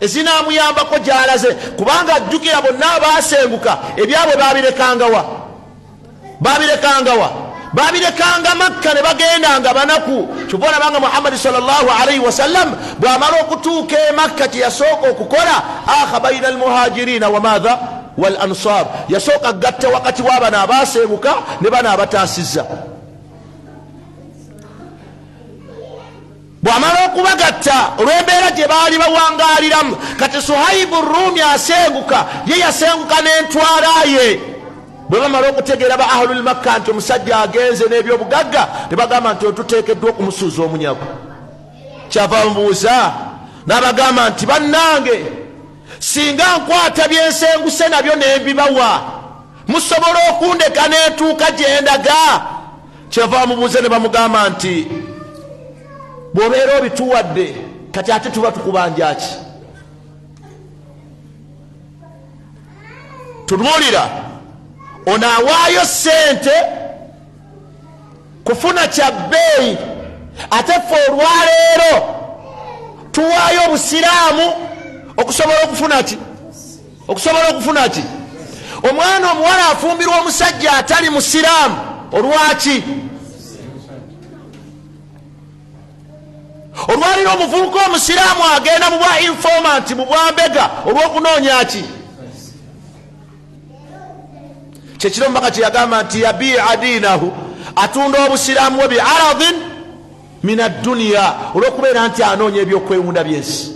ezinaamuyambako gy'alaze, kubanga ajjukira bonna abaasenguka ebyabwe babirekanga Makka ne bagendanga banaku. Kyova olabanga Muhammadi sallallahu alaihi wasallam bw'amala okutuuka e Makka kyeyasooka okukola, akha baina almuhajirina wa maadha wal ansar, yasooka gatta wakati w'abano abaasenguka ne bano abataasizza. Bw'amala okubagatta olw'embeera gye baali bawangaaliramu, kati Suhaibu Rumi asenguka, ye yasenguka n'entwala ye. Bwe bamala okutegeera ba ahlul Makka nti omusajja agenze n'ebyobugagga, ne bagamba nti tuteekeddwa okumusuuza omunyago. Kyava mubuuza n'abagamba nti bannange, singa nkwata byensenguse nabyo nembibawa, musobola okundeka n'etuuka gyendaga? Kyava mubuuza ne bamugamba nti bw'obeera obituwadde kati ate tuba tukubanja ki? Tunuulira, onaawaayo sente kufuna kya bbeeyi, ate ffe olwaleero tuwaayo obusiraamu okusobola okufuna ki? Omwana omuwala afumbirwa omusajja atali musiraamu olwaki? Olwaliro omuvubuka omusiraamu agenda mu bwa informant mu bwambega olw'okunoonya ki? Kyekiro omubaka kye yagamba nti yabii'a diinahu, atunda obusiraamu bwe bi'aradin min adduniya, olw'okubeera nti anoonya ebyokwewunda byensi.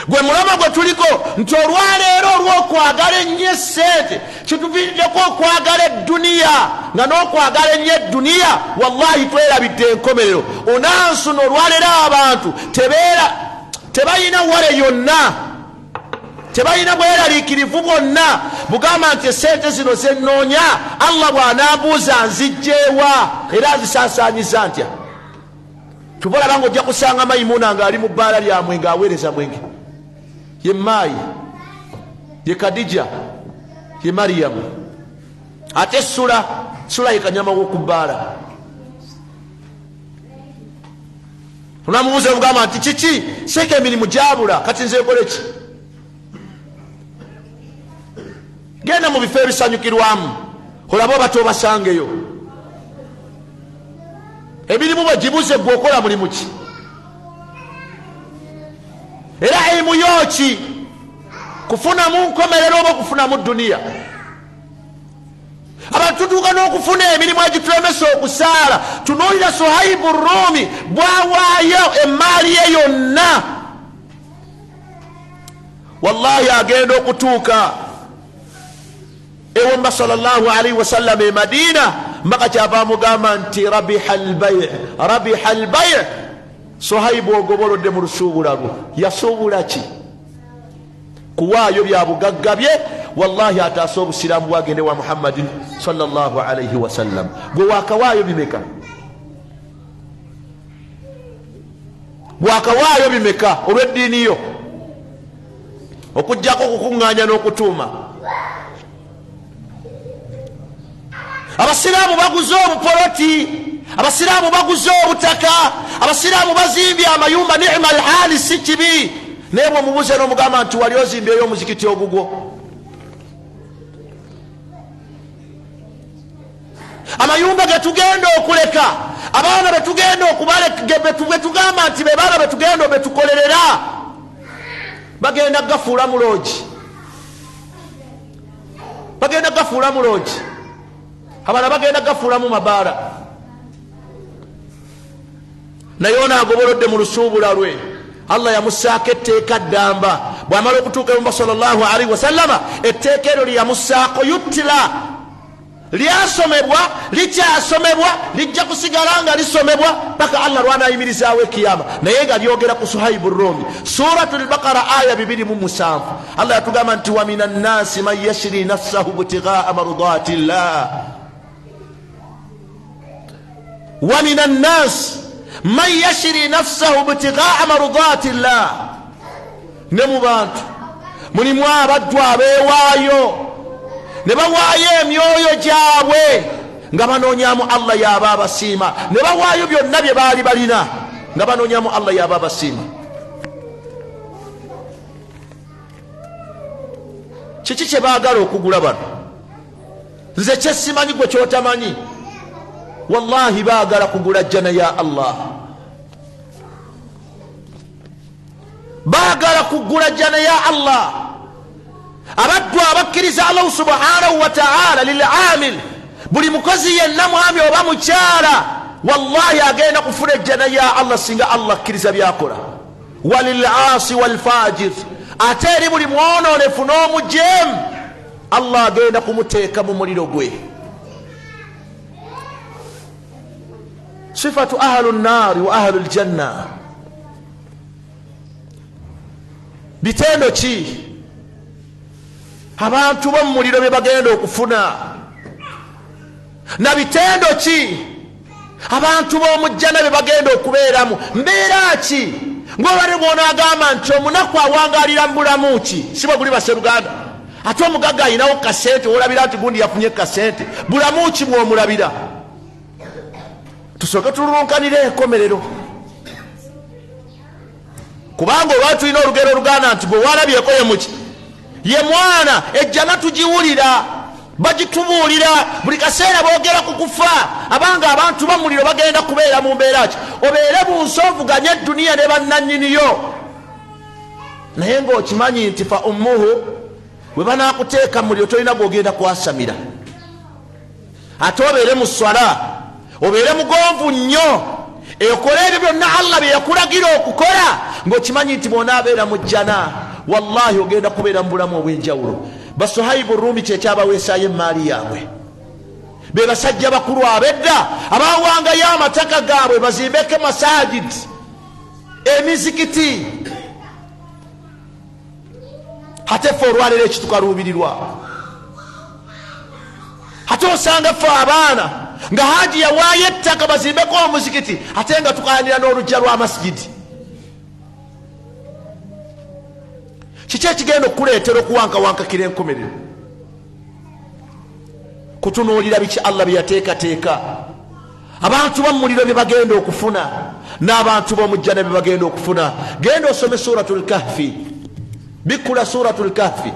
Gwe mulama gwe tuliko nti olwaleero olw'okwagala ennyo essente kituviiriddeko okwagala edduniya, nga n'okwagala ennyo edduniya wallahi twerabidde enkomerero. Onansuno olwaleero abantu tebalina wale yonna, tebalina bweraliikirivu bwonna, bugamba nti essente zino zennoonya Allah bw'anaabuuza nzijjeewa era azisaasaanyiza ntya? Kyova olaba ng'ojja kusanga Maimuna ng'ali mu bbaala lya mwenge aweereza mwenge, ye Maayi, ye Kadija, ye Mariyamu, ate Sula ye kanyama w'oku bbaala. Onamubuuza ogamba nti kiki? Seeka emirimu gyabula, kati nze nkole ki? Genda mu bifo ebisanyukirwamu olabe oba tobasangeyo. Emirimu bwe gibuze gwe okola mulimu ki? mirimu yoki kufuna mu nkomerero oba okufuna mu duniya. abantu tutuuka n'okufuna emirimu egitulemesa okusaala. tunuulira Suhaibu Rumi bwawaayo emaali ye yonna, wallahi agenda okutuuka ewamba sallallahu alaihi wasallam e Madina, mpaka kyava amugamba nti rabiha albai'. Suhaibu ogobolodde mu lusuubula lwo. yasuubula ki? kuwaayo bya bugagga bye. wallahi ataasa obusiraamu bwagende wa Muhammadin sallallahu alaihi wasallam. gwe wakawaayo bimeka? bwakawaayo bimeka olw'eddiini yo okujjako okukuŋŋaanya n'okutuuma? abasiraamu baguze obupoloti, abasiraamu baguze obutaka, abasiraamu bazimbye amayumba. ni'ma alhaali, si kibi. naye bwemubuze n'omugamba nti wali ozimbyeyo omuzikiti ogugwo. amayumba getugenda okuleka, abaana betugenda betugamba nti bebaana betugenda betukolerera, bagenda gafuula mu loogi, bagenda gafuula mu loogi, abala bagenda gafuula mu mabaala. naye ono agobolodde mu lusuubula lwe, Allah yamussaako etteeka ddamba. bw'amala okutuuka ewamba sallallahu alaihi wasallama, etteeka eryo lyamussaako yuttira, lyasomebwa, likyasomebwa, lijja kusigala nga lisomebwa paka Allah lwanayimirizaawo ekiyama. naye nga lyogera ku Suhaibu Rumi. Suratul Baqara aya 207, Allah yatugamba nti wa minan nasi man yashri nafsahu ibtighaa mardati llah, wa minan nasi man yashri nafsahu ibtighaa mardati llah. ne mu bantu mulimu abaddu abeewaayo ne bawaayo emyoyo gyabwe nga banoonyaamu Allah yaba abasiima, ne bawaayo byonna bye baali balina nga banoonyaamu Allah yaba abasiima. kiki kye baagala okugula bano? nze kyesimanyi gwe kyotamanyi. wallahi baagala kugula jjana ya Allah, baagala kugula jjana ya Allah. abaddu abakkiriza Allah subhanahu wa ta'ala lil'amil, buli mukozi yenna mwami oba mukyala, wallahi agenda kufuna ejjana ya Allah singa Allah akkiriza byakola. walil'asi walfajir, ate eri buli mwonoonefu n'omujeemu Allah agenda kumuteeka mu muliro gwe. sifatu ahlu nnaari wa ahlu ljanna, bitendo ki abantu bomu muliro bye bagenda okufuna, na bitendo ki abantu b'omujjana bye bagenda okubeeramu? mbeera ki? ng'obadde bw'onaagamba nti omunaku awangalira mu bulamu ki? si bwe guli baseruganda? ate omugagga ayinawo kasente, olabira nti gundi yafunye kasente. bulamu ki mw'omulabira? tusooke tululunkanire enkomerero, kubanga olwali tulina olugero oluganda nti bwe walabyeko ye muki? ye mwana. ejjana tugiwulira, bagitubuulira buli kaseera, boogera ku kufa. abanga abantu bamuliro bagenda kubeera mu mbeera ki? obeere bunsovuganye edduniya ne bannannyiniyo, naye ng'okimanyi nti fa ummuhu, bwe banaakuteeka muliro tolina gw'ogenda kwasamira. ate obeere mu swala, obeere mugonvu nnyo, ekole ebyo byonna Allah bye yakulagira okukola, ng'okimanyi nti bw'onaabeera mu jjana wallahi ogenda kubeera mu bulamu obw'enjawulo. Basuhaibu Rumi kyekyabaweesaayo emaali yaabwe. be basajja bakulu ab'edda abawangayo amataka gaabwe bazimbeko masajid, emizikiti. ate ffe olwaleero ekitukaluubirirwa, ate osanga ffe abaana nga haji yawaayo ettaka bazimbeko omuzikiti, ate nga tukayanira n'olujja lwa masigidi. kiki ekigenda okukuleetera okuwankawankakira enkomerero? kutunuulira biki Allah bye yateekateeka. abantu bamuliro bye bagenda okufuna, n'abantu b'omujjana bye bagenda okufuna. genda osome Suratul Kahfi, bikkula Suratul Kahfi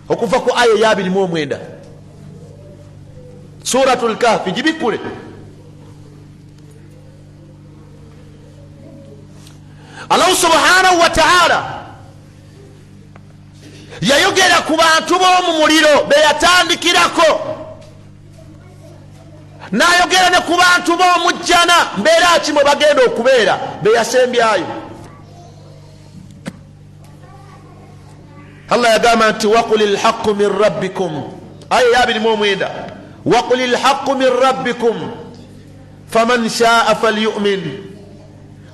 okuva ku aya ya 29. Suratul Kahfi gibikkule. Allah subhanahu wa ta'ala yayogera ku bantu b'omu muliro beyatandikirako, n'ayogera ne ku bantu b'omu jjana mbeera ki mwe bagenda okubeera beyasembyayo. Allah yagamba nti waqulil haqqu min rabbikum, aya ya 29, waqulil haqqu min rabbikum faman shaa falyu'min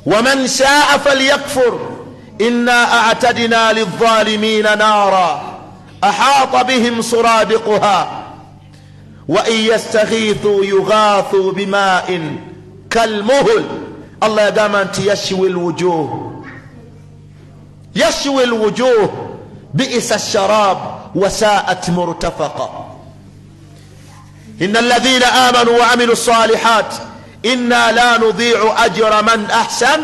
waman shaa falyakfur inna a'tadna lidh-dhalimina nara ahata bihim suradiquha wa in yastaghithu yughathu bima'in kalmuhl. Allah yagamba nti yashwi alwujuh bi'sa ash-sharab wa sa'at murtafaqa. innal ladhina amanu wa 'amilu s-salihat inna la nudhi'u ajra man ahsan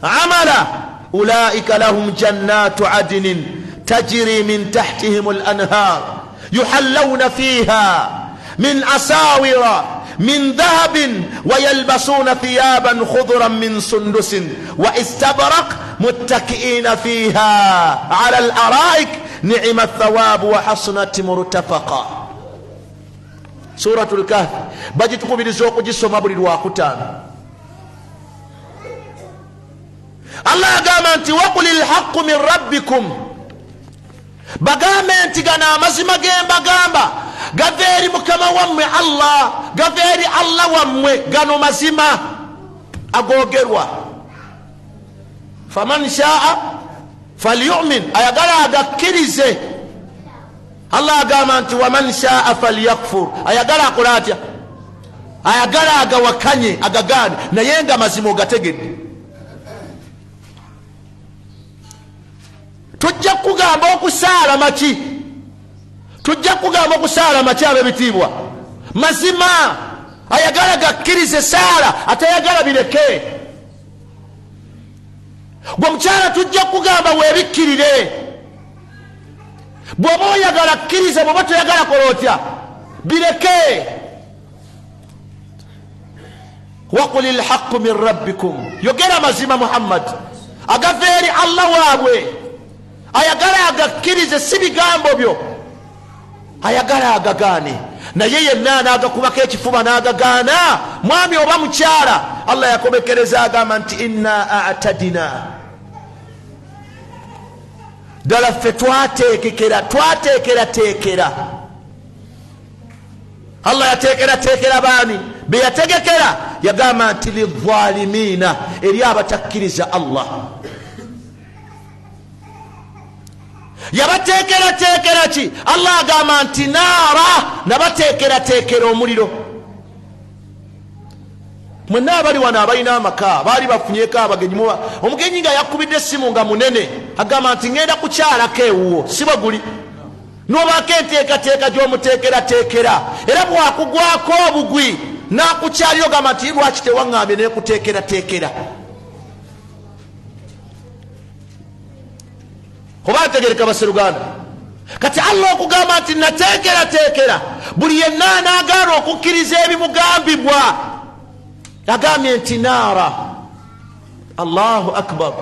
'amala ulaika lahum jannatu 'adnin tajri min tahtihim al-anhar yuhallawna fiha min asawira من ذهب ويلبسون ثيابا خضرا من سندس واستبرق متكئين فيها على الأرائك نعم الثواب وحسنت مرتفقا. سورة الكهف بجتكم بلزوق جسو مبري الواقتان. الله قام أنت وقل الحق من ربكم بقام أنت قنا مزما جيم بقام gaveri mukama wammwe Allah, gaveri Allah wammwe gano mazima agogerwa. faman shaa falyu'min, ayagala agakkirize. Allah agamba nti waman shaa falyakfur, ayagala akola atya? Ayagala agawakanye agagane naye nga mazima ogategedde. tujja kugamba okusaala maki? tujja kugamba okusaala maki ab'ebitiibwa? mazima. ayagala gakkirize saala, atayagala bireke. gwe mukyala tujja kugamba weebikkirire. bw'oba oyagala kkirize, bw'oba toyagala kola otya? bireke. waqul ilhaqqu min rabbikum, yogera mazima Muhammad agava eri Allah waabwe. ayagala agakkirize, si bigambo byo. ayagala agagaane, naye yenna n'agakubako ekifuba n'agagaana, mwami oba mukyala. Allah yakomekereza agamba nti inna a'tadina, ddala ffe twateekera. Allah yateekerateekera baani? be yategekera yagamba nti lidh-dhalimina, eri abatakkiriza Allah. yabateekerateekera ki? Allah agamba nti naara, nabateekerateekera omuliro. mwenna abali wano abalina amaka baali bafunyeko abagenyi. omugenyi nga yakubidde essimu nga munene agamba nti ngenda kukyalako ewuwo, si bwe guli? n'obaako enteekateeka gy'omuteekerateekera, era bwakugwako obugwi n'akukyaliyo gamba nti lwaki tewaŋŋambye neekuteekerateekera? oba ategereka baseruganda? kati Allah okugamba nti nateekerateekera, buli yenna anaagaana okukkiriza ebimugambibwa. agambye nti naara. Allahu akbar,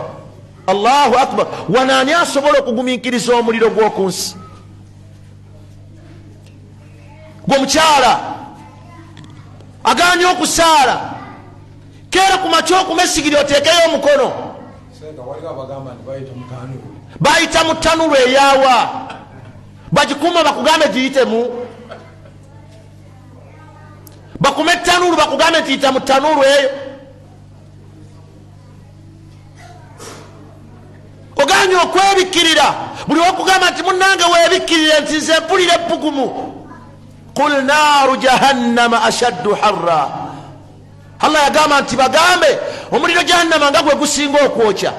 Allahu akbar. wanaani asobola okugumiikiriza omuliro gw'oku nsi? gwe mukyala agaanye okusaala, keera ku makya okumesigiri oteekeyo omukono. bayita mu tanulu eyaawa, bagikuuma bakugambe giyitemu. bakume tanulu bakugambe nti yita mu tanulu eyo. oganye okwebikkirira, buli wakugamba nti munnange weebikkirire nti nze mpulira ebbugumu. qul naaru jahannama ashaddu harra. Allah yagamba nti bagambe omuliro jahannama nga gwe gusinga okwokya.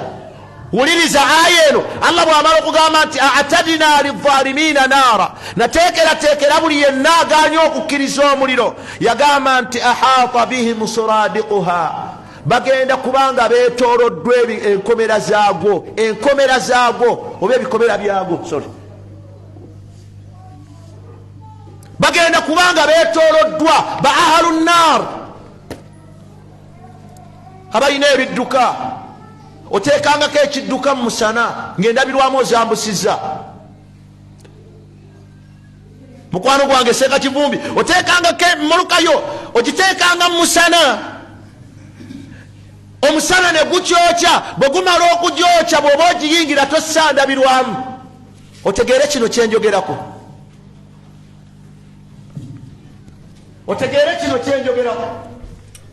wuliriza aya eno. Allah bw'amala okugamba nti a'tadna lidh-dhalimina naara, nateekerateekera buli yenna agaanye okukkiriza omuliro, yagamba nti ahata bihim suradiquha, bagenda kubanga beetooloddwa enkomera zaagwo oba ebikomera byagwo, sorry, bagenda kubanga beetooloddwa ba ahlu nnar, abalina ebidduka. oteekangako ekidduka mu musana ng'endabirwamu ozambusiza. mukwano gwange Seeka Kivumbi oteekanga mulukayo ogiteekanga mu musana, omusana ne gukyokya, bwe gumala okugyokya bw'oba ogiyingira tosandabirwamu. Otegeere kino kyenjogerako, otegeere kino kyenjogerako.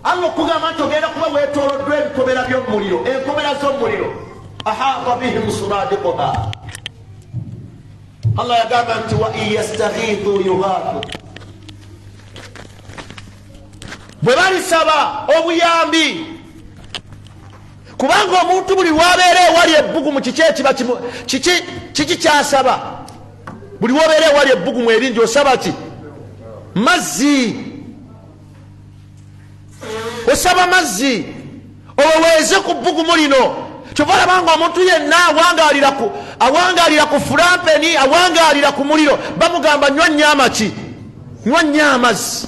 Allah okugamba nti ogenda kuba weetooloddwa ebikobera by'omuliro, enkobera z'omuliro. Ahaata bihim suradiquha. Allah yagamba nti wa in yastaghithu yughathu, bwe balisaba obuyambi, kubanga omuntu buli wabeera ewali ebbugumu kiki ekiba kiki kyasaba. Buli wabeera ewali ebbugumu eringi osaba ki? Mazzi. Osaba mazzi oweweeze ku bbugumu lino. Kyova olabanga omuntu yenna awangaalira ku fulampeni, awangaalira ku muliro, bamugamba nywa nnyo amaki, nywa nnyo amazzi.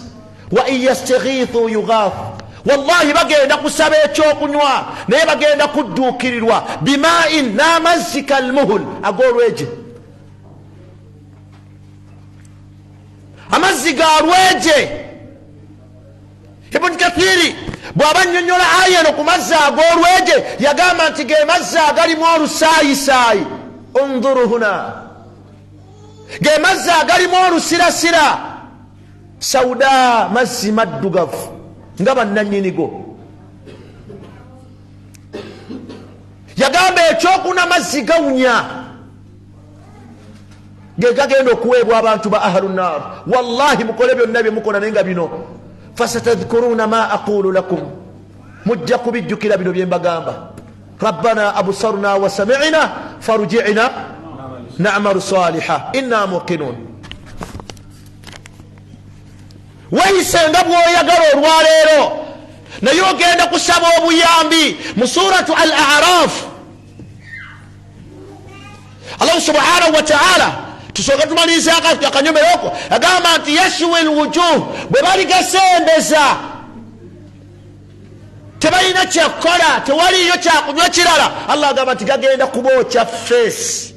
Wa in yastaghithu yughathu, wallahi bagenda kusaba ekyokunywa naye bagenda kudduukirirwa bima'in, n'amazzi kalmuhul, ag'olweje, amazzi ga lweje. Ibn Kathiri bw'aba annyonnyola aya eno ku mazzi ag'olweje yagamba nti ge mazzi agalimu olusaayisaayi, unzuru huna, ge mazzi agalimu olusirasira, sauda, mazzi maddugavu nga bannannyinigo. Yagamba ekyokuna mazzi gawunya, ge gagenda okuweebwa abantu ba ahlu nnar. Wallahi mukole byonna bye mukola naye nga bino fasatadhkuruna ma aqulu lakum, mujja kubijjukira bino bye mbagamba. Rabbana absarna wa sami'na farji'na na'malu saliha inna muqinun. Weyise nga bw'oyagala olwaleero naye ogenda kusaba obuyambi. Mu suratu al-A'raf Allah subhanahu wa ta'ala, tusooka tumalirize akanyomeroko, agamba nti yashwi alwujuh, bwe bali gasembeza tebalina kyakukola, tewaliyo kyakunywa kirala, Allah agamba nti gagenda kubookya face.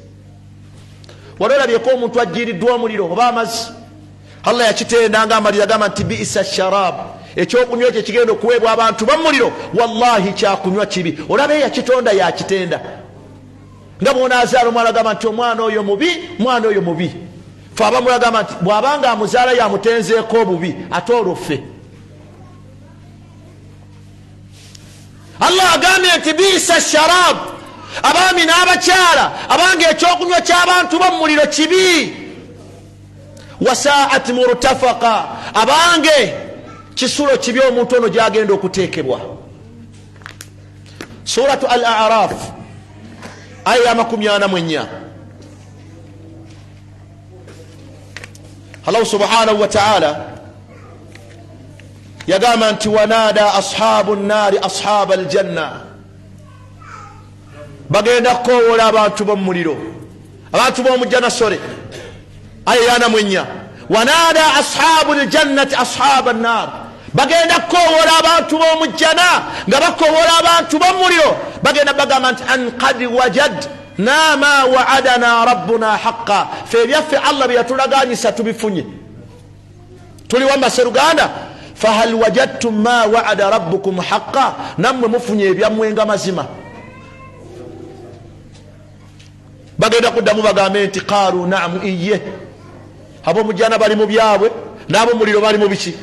Wali olabyeko omuntu ajjiriddwa omuliro oba amazzi, Allah yakitenda nga amalira, agamba nti bi'sa sharab, ekyokunywa ekyo kigenda okuweebwa abantu bamuliro, wallahi kyakunywa kibi. Olaba yakitonda yakitenda. Nga bw'onaazaala omwana agamba nti omwana oyo mubi, mwana oyo mubi. Fe abamu agamba nti bw'abanga amuzaala yamutenzeeko obubi, ate olwo ffe. Allah agambye nti bi'sa sharab, abaami n'abakyala abanga ekyokunywa ky'abantu b'omuliro kibi. Wasaat murtafaqa, abange kisulo kibi omuntu ono gyagenda okuteekebwa. Suratu al-A'raf aya ya 44. Allah subhanahu wa ta'ala yagamba nti wanada ashabu nnari ashaba aljanna, bagenda kukowola abantu b'omuliro, abantu b'omujjana. Sore aya ya 44. Wanada ashabu aljannati ashaba annar, bagenda kukowola abantu b'omujjana nga bakowola abantu b'omuliro, bagenda bagamba nti an qad wajadna ma wa'adana rabbuna haqqan, fe ebyaffe Allah bye yatulaganyisa tubifunye, tuli wamba seruganda. Fahal wajadtum ma wa'ada rabbukum haqqan, nammwe mufunye ebyammwe nga mazima. Bagenda kuddamu bagambe nti qaalu na'am, iye. Ab'omujjana bali mu byabwe, n'ab'omuliro bali mu biki?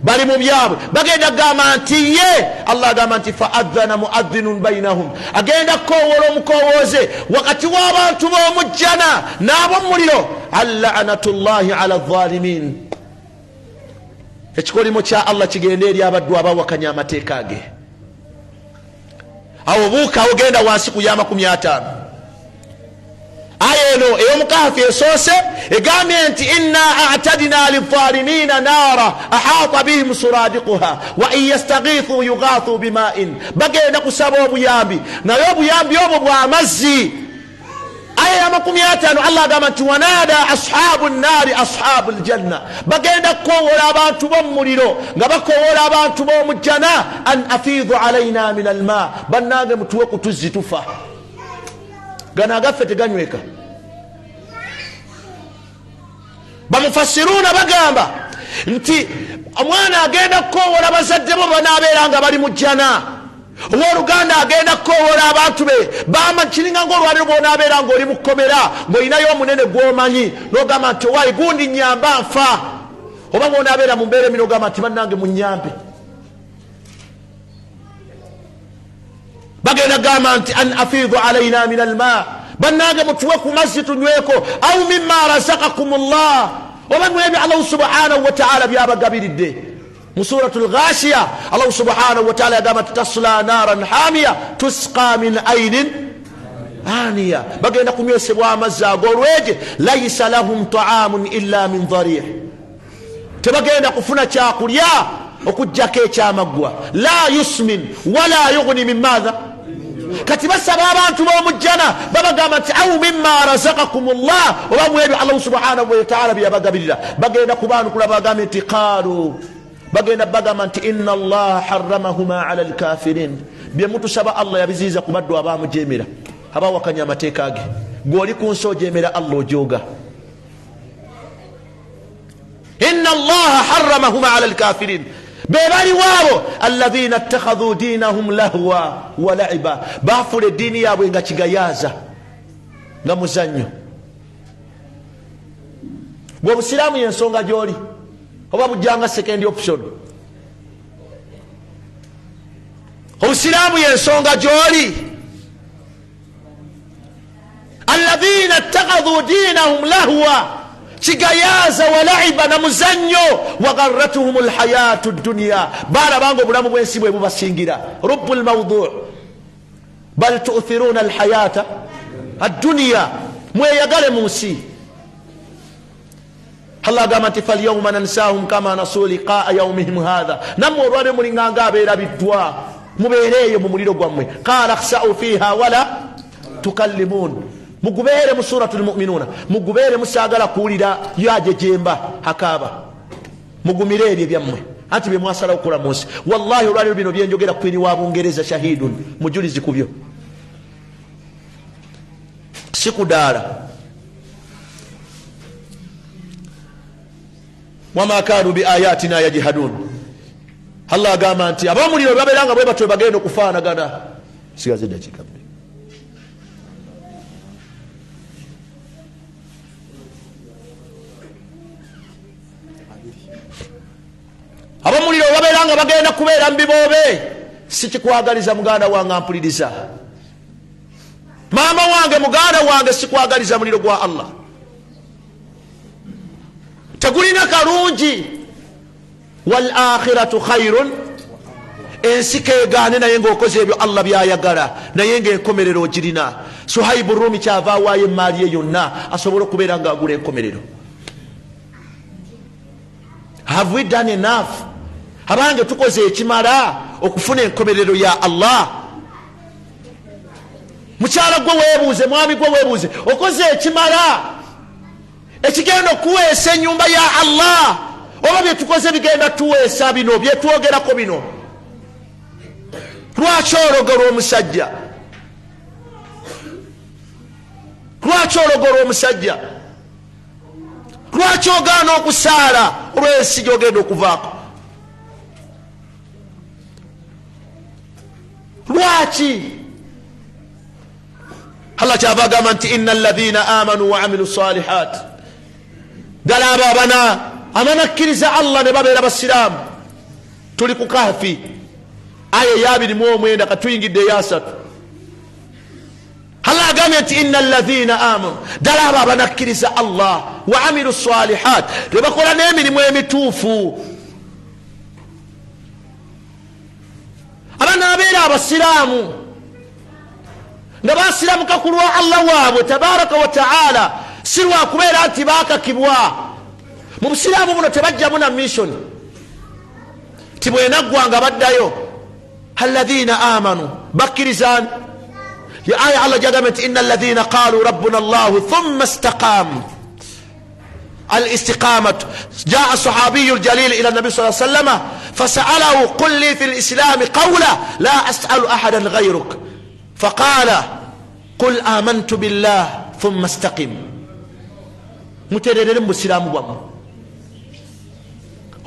Bali mu byabwe. Bagenda gamba nti ye, Allah agamba nti fa'adhana mu'adhinun bainahum, agenda kukowola omukowooze wakati w'abantu b'omujjana n'ab'omuliro, la'natullahi ala adh-dhalimin. Ekikolimo kya Allah kigenda eri abaddu abawakanya amateeka ge. Awo buuka ogenda wansi ku ya 50. Aya eno ey'Omukahafi esoose egambye nti inna a'tadna lidh-dhalimina nara ahata bihim suradiquha wa in yastaghithu yughathu bima'in. Bagenda kusaba obuyambi, naye obuyambi obwo bwa mazzi. Aya ya 50 Allah agamba nti wanada ashabu nnari ashabu aljanna, bagenda kukowola abantu b'omuliro nga bakowola abantu b'omujjana an afidhu alaina min alma, bannange mutuwe ku tuzzi tufa. Gano agaffe teganyweka. bamufassiruna bagamba nti omwana agenda kukowola bazadde bo banaabeera nga bali mu jjana, owooluganda agenda kukowola abantu be kiringa ngaolwaliro bwonaabeera ngaoli mu kkomera ng'olinayo omunene gw'omanyi n'ogamba nti owaayi gundi nyamba nfa, oba bwonaabeera mu mbeera emini ogamba nti bannange munyambe. bagenda gamba nti an afiidhu alaina min alma, bannange mutuwe ku mazzi tunyweko, au mimma razakakum llah, oba nwebyo allahu subhanahu wataala byabagabiridde. mu suratu lghashiya allahu subhanahu wataala yagamba nti tasla naran hamiya tusqa min ainin aniya, bagenda kunywesebwa amazzi ag'olwege, laisa lahum taamun illa min dharih, tebagenda kufuna kyakulya okujjako ekyamaggwa, la yusmin wala yughni min madha. kati basaba abantu b'omujjana babagamba nti au mimma razakakum llah, oba mwebyo allahu subhanahu wataala byabagabirira. bagenda kubaanukula bagambe nti qaalu, bagenda bagamba nti inna allaha harramahuma ala alkafirin, bye mutusaba allah yabiziiza ku baddu abamujemera, abawakanya amateeka ge. gw'oli ku nsi ojemera allah ojooga. inna allaha harramahuma ala alkafirin, bebali waabo alladhina ittakhadhu dinahum lahwa wa la'iba, baafula eddiini yaabwe nga kigayaza, nga muzannyo. gwe obusiraamu yensonga gy'oli, oba bujjanga second option? obusiraamu yensonga gy'oli. alladhina ittakhadhu dinahum lahwa, kigayaza wa la'iba na muzannyo, wa gharratuhum alhayatu dunya, balabanga obulamu bw'ensi bwe bubasingira. rubu lmawdu, bal tu'thiruna alhayata addunya, mweyagale mu nsi. allah agamba nti falyawma nansahum kama nasu liqaa yaumihim hadha, nammwe olwaliro mulinganga abeerabiddwa, mubeereeyo mu muliro gwammwe. qala khsa'u fiha wala tukallimun, mugubeere mu suratu lmuminuna, mugubeere musaagala kuwulira yajejemba akaaba, mugumire ebyo byammwe anti bye mwasalawo okukola mu nsi. wallahi olwaliro bino byenjogera kwini wa bungereza shahidun, mujulizi ku byo, si kudaala. wama kanu biayatina yajihadun, allah agamba nti ab'omuliro babeeranga bwe batyo bagenda okufaanagana. sigaze dakiika bbiri. ab'omuliro babeeranga bagenda kubeera mu biboobe. sikikwagaliza muganda wange ampuliriza, maama wange muganda wange, sikwagaliza muliro gwa allah, tegulina kalungi. wal akhiratu khairun, ensi keegaane naye ng'okoze ebyo allah byayagala, naye ng'enkomerero ogirina. suhaibu rumi kyava awaayo emaali ye yonna asobole okubeera ng'agula enkomerero. have we done enough? abange tukoze ekimala okufuna enkomerero ya allah? mukyala gwe weebuuze, mwami gwe weebuuze, okoze ekimala ekigenda okuweesa ennyumba ya allah, oba byetukoze bigenda tuweesa bino byetwogerako bino? lwaki ologolwa omusajja? lwaki ologolwa omusajja? lwaki ogaana okusaala olw'ensi gy'ogenda okuvaako? lwaki? allah kyava agamba nti inna alladhina amanu wa amilu salihat, ddala abo amanakkiriza allah ne babeera basiraamu. tuli ku kahfi aya ya 29 katuyingidde eyasatu. allah agambye nti inna alladhina amanu, ddala abo abanakkiriza allah, wa amilu salihat, ne bakola n'emirimu emituufu. abanabeera abasiraamu nga basiramuka ku lwa allah waabwe tabaraka wa taala, si lwakubeera nti bakakibwa. mu busiraamu buno tebajjamu na mission ti bwenaggwanga baddayo. alladhina amanu, bakkirizani. ya aya allah jagambye nti inna alladhina qalu rabbuna allahu thumma istaqamu. الاستقامة. جاء الصحابي الجليل إلى النبي صلى الله عليه وسلم فسأله قل لي في الإسلام قولا لا أسأل أحدا غيرك، فقال قل آمنت بالله ثم استقم. mutererere mu busiraamu bwammwe.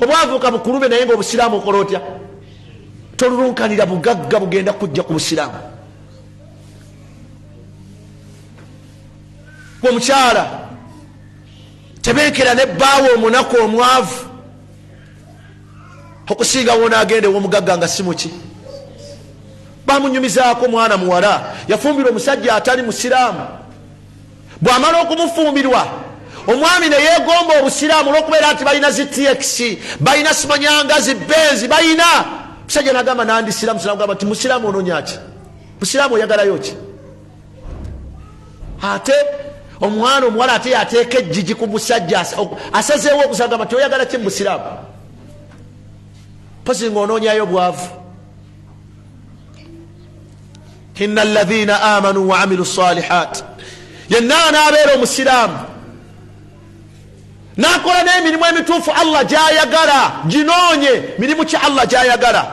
Obwavuka bukulube naye nga obusiraamu okola otya? Tolulunkanira bugagga bugenda kujja ku busiraamu. Omukyala tebenkera ne bbaawe omunaku omwavu okusinga wona agende w'omugagga nga si muki. Bamunyumizaako mwana muwala yafumbirwa omusajja atali musiraamu. Bw'amala okumufumbirwa omwami ne yeegomba obusiraamu olw'okubeera nti balina zi TX, balina simanyanga zi Benzi, balina. Musajja n'agamba nandisiraamu, n'agamba nti musiraamu onoonya ki? Musiraamu oyagalayo ki? Ate omwana omuwala ate yateeka ejjiji ku musajja asazeewo okusagamba nti oyagala ki mu busiraamu? Pozi ng'onoonyayo bwavu. Inna alladhina amanu wa amilu salihat, yenna anaabeera omusiraamu nakola n'emirimu emituufu Allah gy'ayagala, ginoonye mirimu ki Allah gy'ayagala.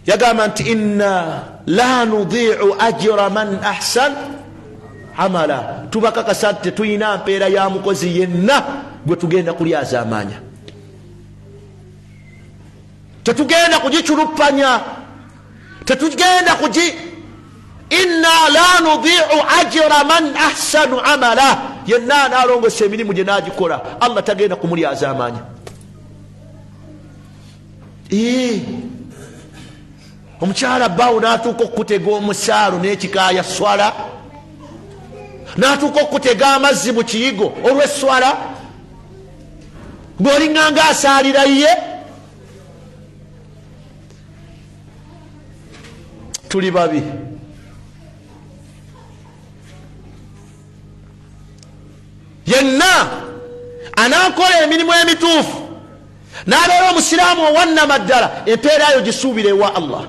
Yagamba nti inna la nudhi'u ajra man ahsan amala, tubakakasa nti tetuyina mpeera ya mukozi yenna gwe tugenda kulyaza amaanya. Tetugenda kugiculupanya, tetugenda inna la nudhi'u ajra man ahsanu amala, yenna analongosa emirimu gye n'agikola Allah tagenda kumulyaza amaanya. Omukyala bbaawo n'atuuka okutega omusaalo n'ekikaaya swala, n'atuuka okutega amazzi mu kiyigo olw'eswala, ng'olinganga asaalira ye. Tuli babi. Yenna anaakola emirimu emituufu n'abeera omusiraamu owannama ddala, empeera yo gisuubire ewa Allah.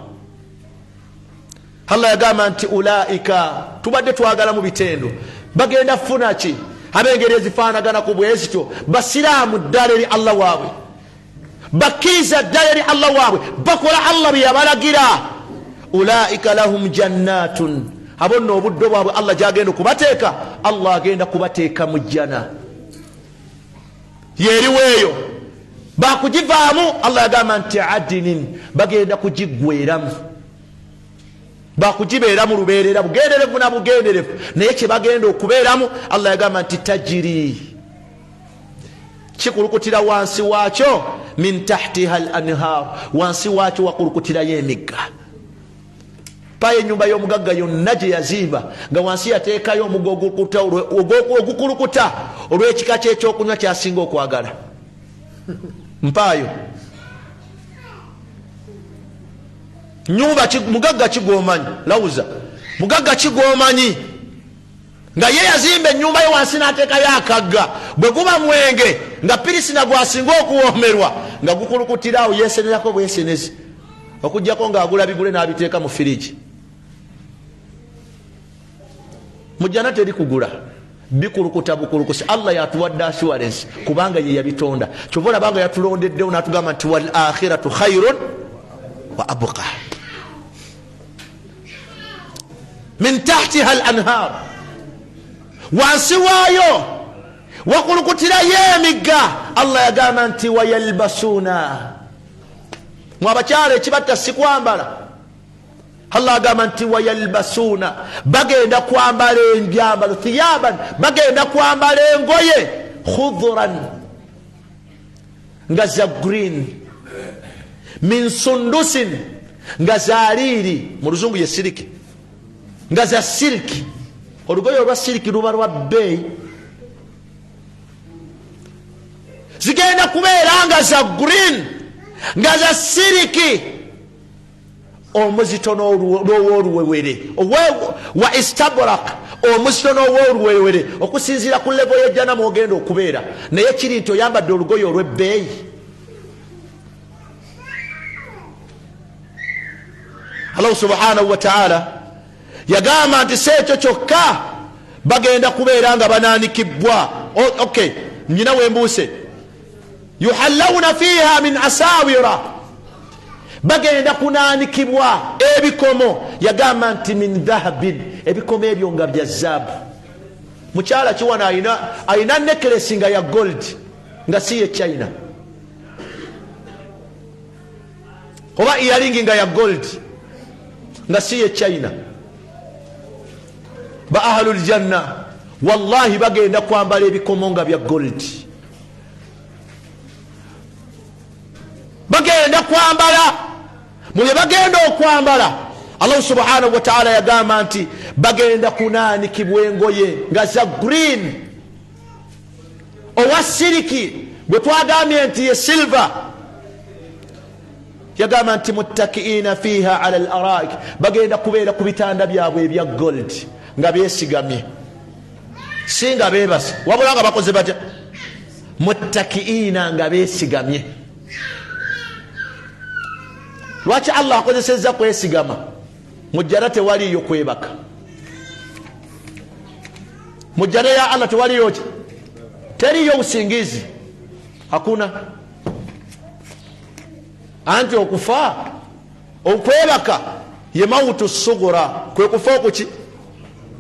Allah yagamba nti ulaika, tubadde twagala mu bitendo, bagenda funa ki? Ab'engeri ezifaanagana ku bwezityo, basiraamu ddala eri Allah waabwe, bakkiriza ddala eri Allah waabwe, bakola Allah bye yabalagira. Ulaika lahum jannatun, abo nno obuddo bwabwe Allah gy'agenda okubateeka, Allah agenda kubateeka mu jjana. Yeriweeyo bakugivaamu, Allah yagamba nti adinin, bagenda kugiggweeramu, bakugibeeramu lubeerera bugenderevu na bugenderevu. Naye kye bagenda okubeeramu Allah yagamba nti tajiri, kikulukutira wansi waakyo, min tahtiha al anhar, wansi waakyo wakulukutirayo emigga. Paye ennyumba y'omugagga yonna gye yazimba nga wansi yateekayo omugga ogukulukuta olw'ekika kye ekyokunywa kyasinga okwagala. Mpaayo nyumba mugagga kigwomanyi, lawuza mugagga kigwomanyi nga ye yazimba ennyumba yo wansi n'ateekayo akagga, bwe guba mwenge nga pirisina gwasinga okuwoomerwa nga gukulukutirawo yeesenerako bwesenezi, okuggyako ng'agula bigule n'abiteeka mu firiji. Mujjana teri kugula, bikulukuta bukulukusi. Allah yatuwadde assurance kubanga ye yabitonda. Kyova olabanga yatulondeddewo n'atugamba nti wal akhiratu khayrun wa abqa, min tahtiha al anhar, wansi waayo wakulukutirayo emigga. Allah yagamba nti wayalbasuna, mwabakyala ekibatta si kwambala. Allah agamba nti wayalbasuna, bagenda kwambala enjambalo, thiyaban, bagenda kwambala engoye, khudhuran, nga za green, min sundusin, nga za liiri, mu luzungu ye siriki, nga za siliki. Olugoye olwa siliki luba lwa bbeeyi. Zigenda kubeera nga za green, nga za siliki, omuzito n'ow'oluwewere wa istabrak, omuzito n'ow'oluwewere, okusinziira ku levo y'ejjana mwogenda okubeera. Naye kiri nti oyambadde olugoye olw'ebbeeyi. Allah subhanahu wa ta'ala yagamba nti si ekyo kyokka, bagenda kubeera nga banaanikibwa. Okay, nyina wembuuse, yuhallawna fiha min asawira, bagenda kunaanikibwa ebikomo. Yagamba nti min dhahabin, ebikomo ebyo nga bya zaabu. mukyala kiwana ayina necklace nga ya gold nga si ye China, oba earring nga ya gold nga si ye China. Ba ahlul janna wallahi bagenda kwambala ebikomo nga bya gold, bagenda kwambala mwe bagenda okwambala. Allah subhanahu wa ta'ala yagamba nti bagenda kunaanikibwa engoye nga za green owa siriki, bwe twagambye nti ye silver. Yagamba nti muttakiina fiha ala al-araik, bagenda kubeera ku bitanda byabwe ebya gold nga beesigamye, si nga beebase wabula nga bakoze batya, muttakiina nga beesigamye. Lwaki Allah akozesezza kwesigama? Mujjana tewaliyo kwebaka, mujjana ya Allah tewaliyo ki, teriyo usingizi, hakuna. Anti okufa okwebaka ye mautu sugura, kwe kufa okuki.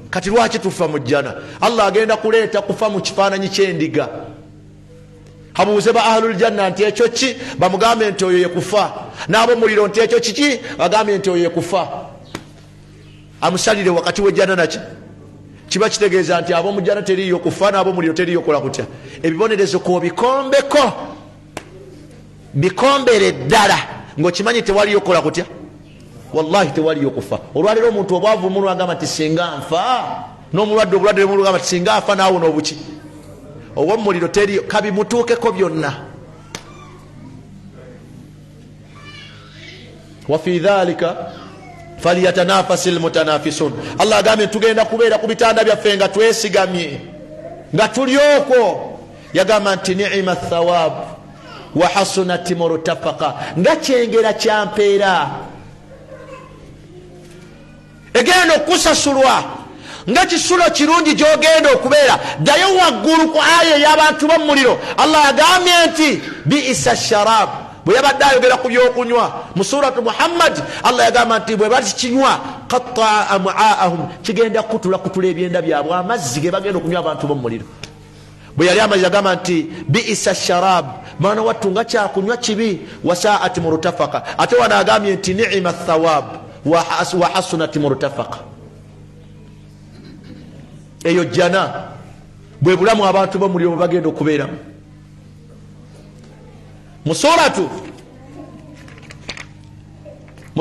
Kati lwaki tufa mujjana? Allah agenda kuleeta kufa mu kifaananyi ky'endiga. Habuuze ba ahlul janna nti ekyo ki, bamugambe nti oyo ye kufa. N'abo muliro nti ekyo kiki, bagambe nti oyo ye kufa. Amusalire wakati w'ejjana naki kiba kitegeeza nti ab'omu jjana teriyo kufa, n'abo muliro teriyo kola kutya. Ebibonerezo ko bikombeko, bikombere ddala ng'okimanyi tewaliyo kola kutya, wallahi tewaliyo kufa. Olwaleero omuntu obwavu munu agamba nti singa nfa, n'omulwadde obulwadde munu agamba nti singa nfa naawo n'obuki, obw'omuliro teriyo, kabimutuukeko byonna. Wa fi dhalika falyatanafasil mutanafisun. Allah agambye tugenda kubeera ku bitanda byaffe nga twesigamye, nga tulyoko. Yagamba nti ni'ma thawab wa hasunat murtafaqa, nga kyengera kyampeera egenda okusasulwa, nga kisulo kirungi gyogenda okubeera. Ddayo waggulu ku aya ey'abantu b'omuliro, Allah agambye nti bi'isa sharab. Bwe yabadde ayogera ku byokunywa mu suratu Muhammad, Allah yagamba nti bwe bakikinywa qatta'a am'aahum, kigenda kutula ebyenda byabwe, amazzi ge bagenda okunywa abantu b'omuliro. Bwe yali amazzi yagamba nti bi'isa sharab, maana wattu nga kyakunywa kibi, wasaa'at murtafaqa. Ate wana agambye nti ni'ma thawab wa hasunat murtafaqa. Eyo jjana bwe bulamu abantu b'omuliro bwe bagenda okubeeramu. mu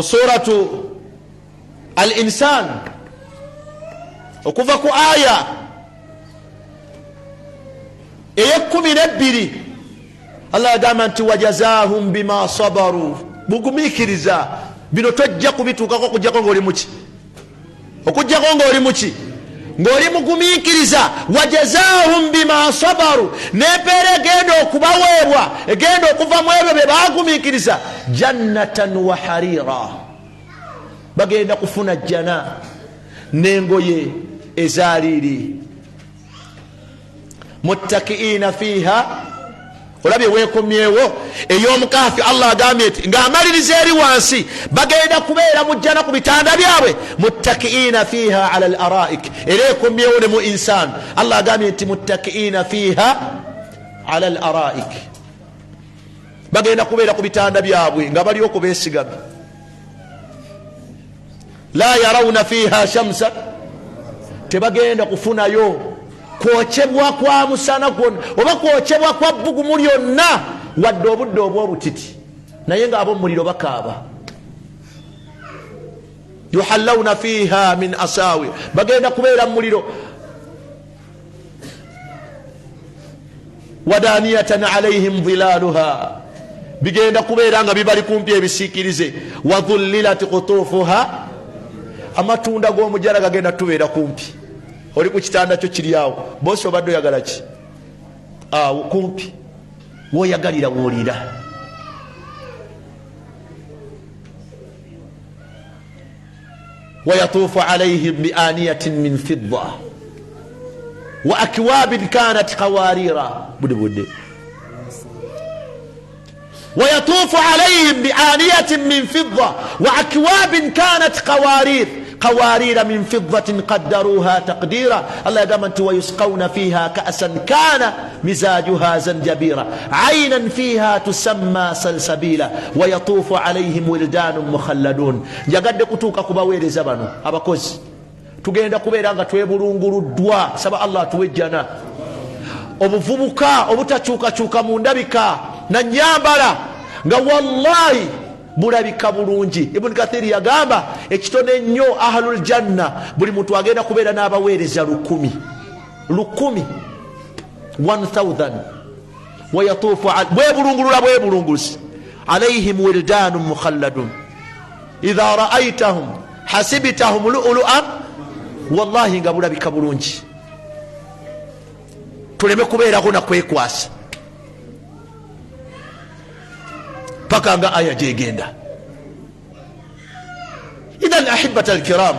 suratu al-insan okuva ku aya ey'12, Allah agamba nti wajazahum bima sabaru, bugumikiriza bino tojja kubituukako okujjako ng'oli muki, okujjako ng'oli muki, ng'oli mugumikiriza. Wajazahum bima sabaru, n'empeera egenda okubaweebwa egenda okuva mu ebyo bye baagumikiriza, jannatan wa harira, bagenda kufuna jjana n'engoye ezaliiri. Muttakiina fiha, olabye weekomyewo ey'omukaafi. Allah agambye nti ng'amaliriza eri wansi, bagenda kubeera mu jjana ku bitanda byabwe. Muttakiina fiha ala al-araik, era ekomyewo ne mu insan. Allah agambye nti muttakiina fiha ala al-araik, bagenda kubeera ku bitanda byabwe nga balyoko beesigamye. La yarawna fiha shamsa, tebagenda kufunayo kwokyebwa kwa musana gwonna oba kwokyebwa kwa bbugumu lyonna, wadde obudde obw'obutiti, naye ng'ab'omuliro bakaaba. Yuhallawna fiha min asawi, bagenda kubeera mu muliro. Wadaniyatan alayhim dhilaluha, bigenda kubeera nga bibali kumpi ebisiikirize. Wadhullilat qutufuha, amatunda g'omujjala gagenda tubeera kumpi. Oli ku kitanda kyo kiri awo, bose obadde oyagala ki? Awo kumpi woyagalira woolira. Wayatuufu alayhim bianiyatin min fidda wa akwabin kanat qawarira, budde ويطوف عليهم بآنية من فضة وأكواب كانت قوارير. قوارير من فضة قدروها تقديرا الله يقول ويسقون فيها كأسا كان مزاجها زنجبيرا عينا فيها تسمى سلسبيلا ويطوف عليهم ولدان مخلدون يقد كتوك كباوير زبانو أباكوز tugenda kubeera nga twebulunguruddwa saba Allah tuwejjana obuvubuka obutakyukakyuka mu ndabika na nyambala nga wallahi bulabika bulungi. Ibn Kathir yagamba ekitone ennyo ahlul janna buli muntu agenda kubeera n'abaweereza 1000 wayatuufu bwebulungulusi alayhim wildanun mukhalladun idha ra'aytahum hasibtahum lu'lu'an wallahi nga bulabika bulungi. Tuleme kubeerako nakwekwasa paka nga aya gyegenda. idhan ahibata alkiram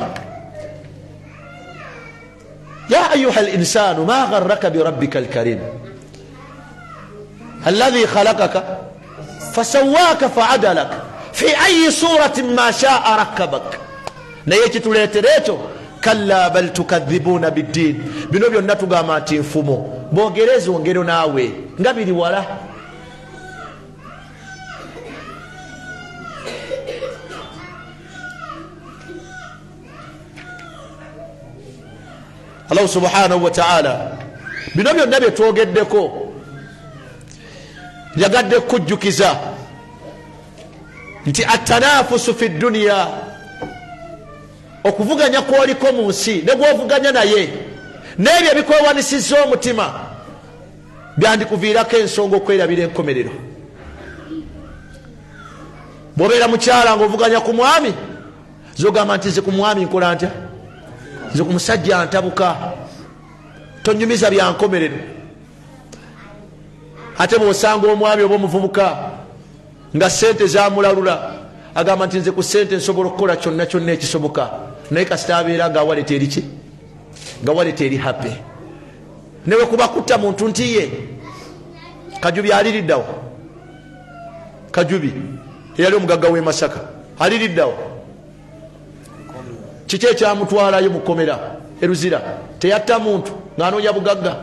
ya ayuha alinsanu ma gharraka birabbika alkarim alladhi khalaqaka fasawaka faadalak fi ayi suratin ma shaa rakkabak. naye kituleetera ekyo kalla bal tukadhibuna biddin. bino byonna tugamba nti nfumo bogereza ongero naawe nga biri wala. Allah subhanahu wa ta'ala bino byonna byetwogeddeko yagadde kujjukiza nti atanafusu fi dunya okuvuganya kwoliko mu nsi ne gwovuganya naye n'ebyo ebikwewanisiza omutima byandikuviirako ensonga okwerabira enkomerero. bw'obeera mukyala ng'ovuganya ku mwami zogamba nti nze ku mwami nkola ntya, nze ku musajja ntabuka, tonyumiza bya nkomerero. ate bw'osanga omwami oba omuvubuka nga sente zamulalula agamba nti nze ku sente nsobola okukola kyonna kyonna ekisoboka, naye kasita abeera nga waleta eriki nga waleta eri happy. newe kuba kutta muntu nti ye Kajubi aliriddawo, Kajubi eyali omugagga w'e Masaka aliriddawo, kiki ekyamutwalayo mu kkomera e Luzira? Teyatta muntu ng'anoonya bugagga.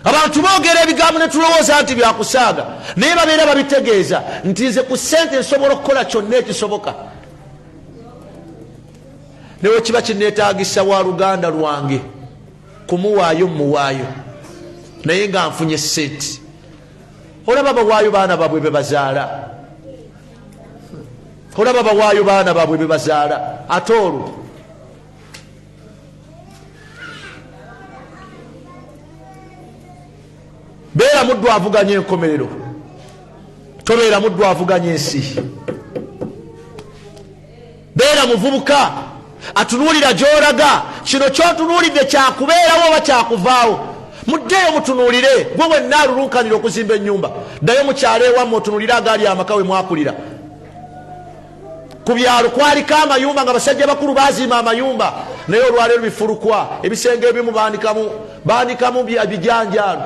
Abantu boogera ebigambo ne tulowooza nti byakusaaga, naye babeera babitegeeza nti nze ku ssente nsobola okukola kyonna ekisoboka. newe kiba kineetaagisa wa luganda lwange kumuwaayo muwaayo, naye nga nfunye ssente. olaba bawaayo baana baabwe be bazaala, olaba bawaayo baana baabwe be bazaala. ate olwo beera muddu avuganya enkomerero, tobeera muddu avuganya ensi. beera muvubuka atunuulira gy'olaga, kino ky'otunuulidde kyakubeerawo oba kyakuvaawo. muddeyo mutunuulire. gwe wenna alulunkanira okuzimba ennyumba, ddayo mukyalo ewammwe otunuulire agaali amaka we mwakulira. ku byalo kwaliko amayumba nga basajja bakulu baazimba amayumba, naye olwaleero bifulukwa, ebisenge ebimu baandikamu bijanjaalo.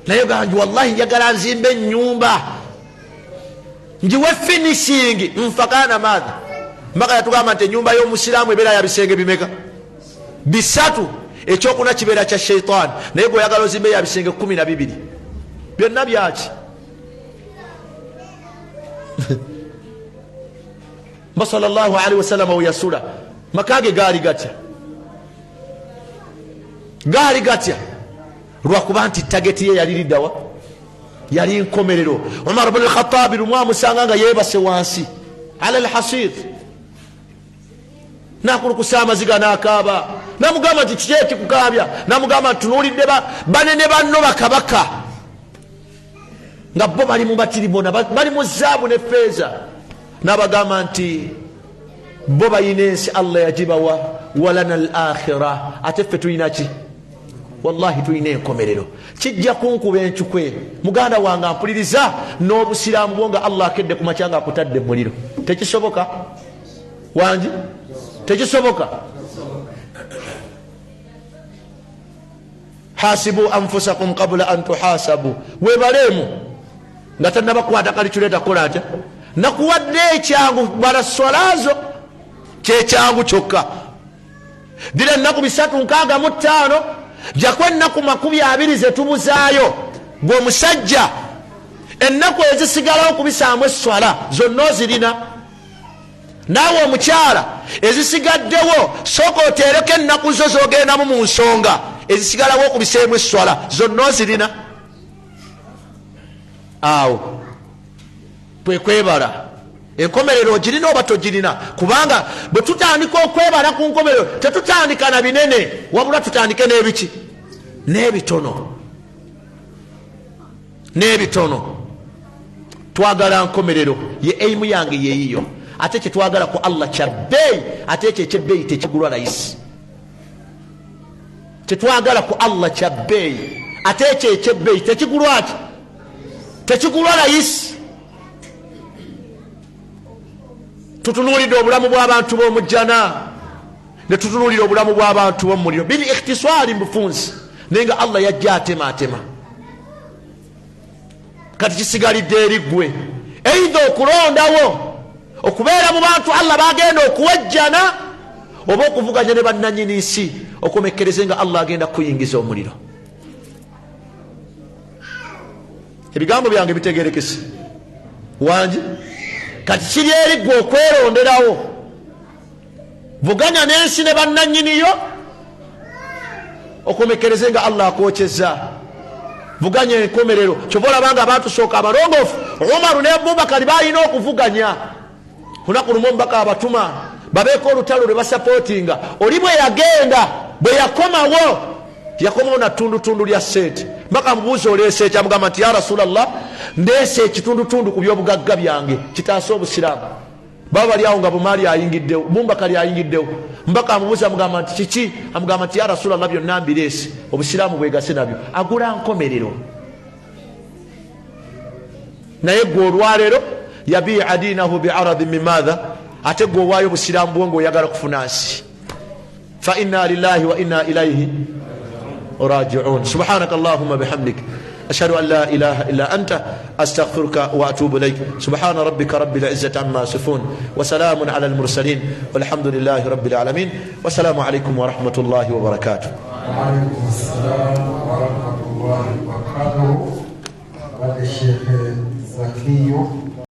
naye ganji wallahi njagala nzimba ennyumba njiwe finishing nfakana maadhi mpaka yatugamba nti ennyumba y'omusiraamu ebeera ya bisenge bimeka? 3. ekyokuna kibeera kya sheitaani, naye gwe oyagala ozimbe ya bisenge 12. byonna byaki? mba sallallahu alaihi wasallam we yasula makage gaali gatya? gaali gatya? lwakuba nti tageti ye yaliriddawa, yali nkomerero. Umar ibn al-Khattab lumwamusanga nga yeebase wansi ala al-hasir, nakulukusa amaziga n'akaaba, namugamba nti kiki ekikukaabya? namugamba nti tunuulidde banene banno bakabaka nga bo bali mu batiribona, bali mu zaabu ne feeza. n'abagamba nti bo bayina ensi Allah yagibawa, walana al-akhira, ate ffe tulina ki? wallahi tulina enkomerero. kijja kunkuba encukwe muganda wange ampuliriza, n'obusiraamu bwo nga Allah akedde ku makya nga akutadde mu muliro. tekisoboka wangi, tekisoboka. hasibu anfusakum qabla an tuhasabu, webaleemu nga tannabakwata kalikyuleeta kola atya nakuwadde ekyangu bala swalazo kyekyangu kyokka dira ennaku 365 jako ennaku 20 zetubuzaayo gwe omusajja ennaku ezisigalawo kubisaamu eswala zonna ozirina naawe omukyala ezisigaddewo sooka oteereko ennaku zo zogendamu mu nsonga ezisigalawo okubiseemu eswala zonna ozirina awo kwekwebala enkomerero ogirina oba togirina kubanga bwe tutandika okwebala ku nkomerero tetutandika na binene wabula tutandike n'ebiki n'ebitono twagala nkomerero ye eimu yange yeyiyo ate kyetwagala ku Allah kyabbeeyi ate ekyo ekyebbeeyi tekigulwa layisi kyetwagala ku Allah kyabbeeyi ate ekyo ekyebbeeyi tekigulwa ki tekigulwa layisi tutunuulidde obulamu bw'abantu b'omujjana ne tutunuulira obulamu bw'abantu b'omuliro bili ikhtisari mufunsi naye nga Allah yajja atema kati kisigalidde eri ggwe eidha okulondawo okubeera mu bantu Allah bagenda okuwajjana oba okuvuganya ne bannanyini nsi okomekkereze nga Allah agenda kuyingiza omuliro. Ebigambo byange bitegerekese wangi kati kiri eri ggwe okweronderawo vuganya n'ensi ne bannanyiniyo okomekkereze nga Allah akwokyezza vuganya enkomerero kyova olabanga abantu sooka abalongoofu Umaru ne Abubakari balina okuvuganya lunaku lumu omubaka abatuma babeeko olutalo lwe basapootinga oli bwe yagenda bwe yakomawo na tundutundu lya seeti mbaka mubuuza oleese ekyo amugamba nti ya Rasulallah ndeese ekitundutundu ku byobugagga byange kitaasa obusiraamu baba bali awo nga bumaali ayingiddewo Abubakari ayingiddewo mbaka amubuuza amugamba nti kiki amugamba nti ya Rasulallah byonna mbireese obusiraamu bwegase nabyo agula nkomerero naye gwe olwaleero yabii'a diinahu bi'aradin min maadha ate gwe owaayo obusiraamu bwo ng'oyagala kufuna nsi fa inna lillahi wa inna ilayhi راجعون سبحانك اللهم بحمدك أشهد أن لا إله إلا أنت أستغفرك وأتوب إليك سبحان ربك رب العزة عما يصفون وسلام على المرسلين والحمد لله رب العالمين والسلام عليكم ورحمة الله وبركاته. وعليكم السلام ورحمة الله وبركاته. الشيخ زكي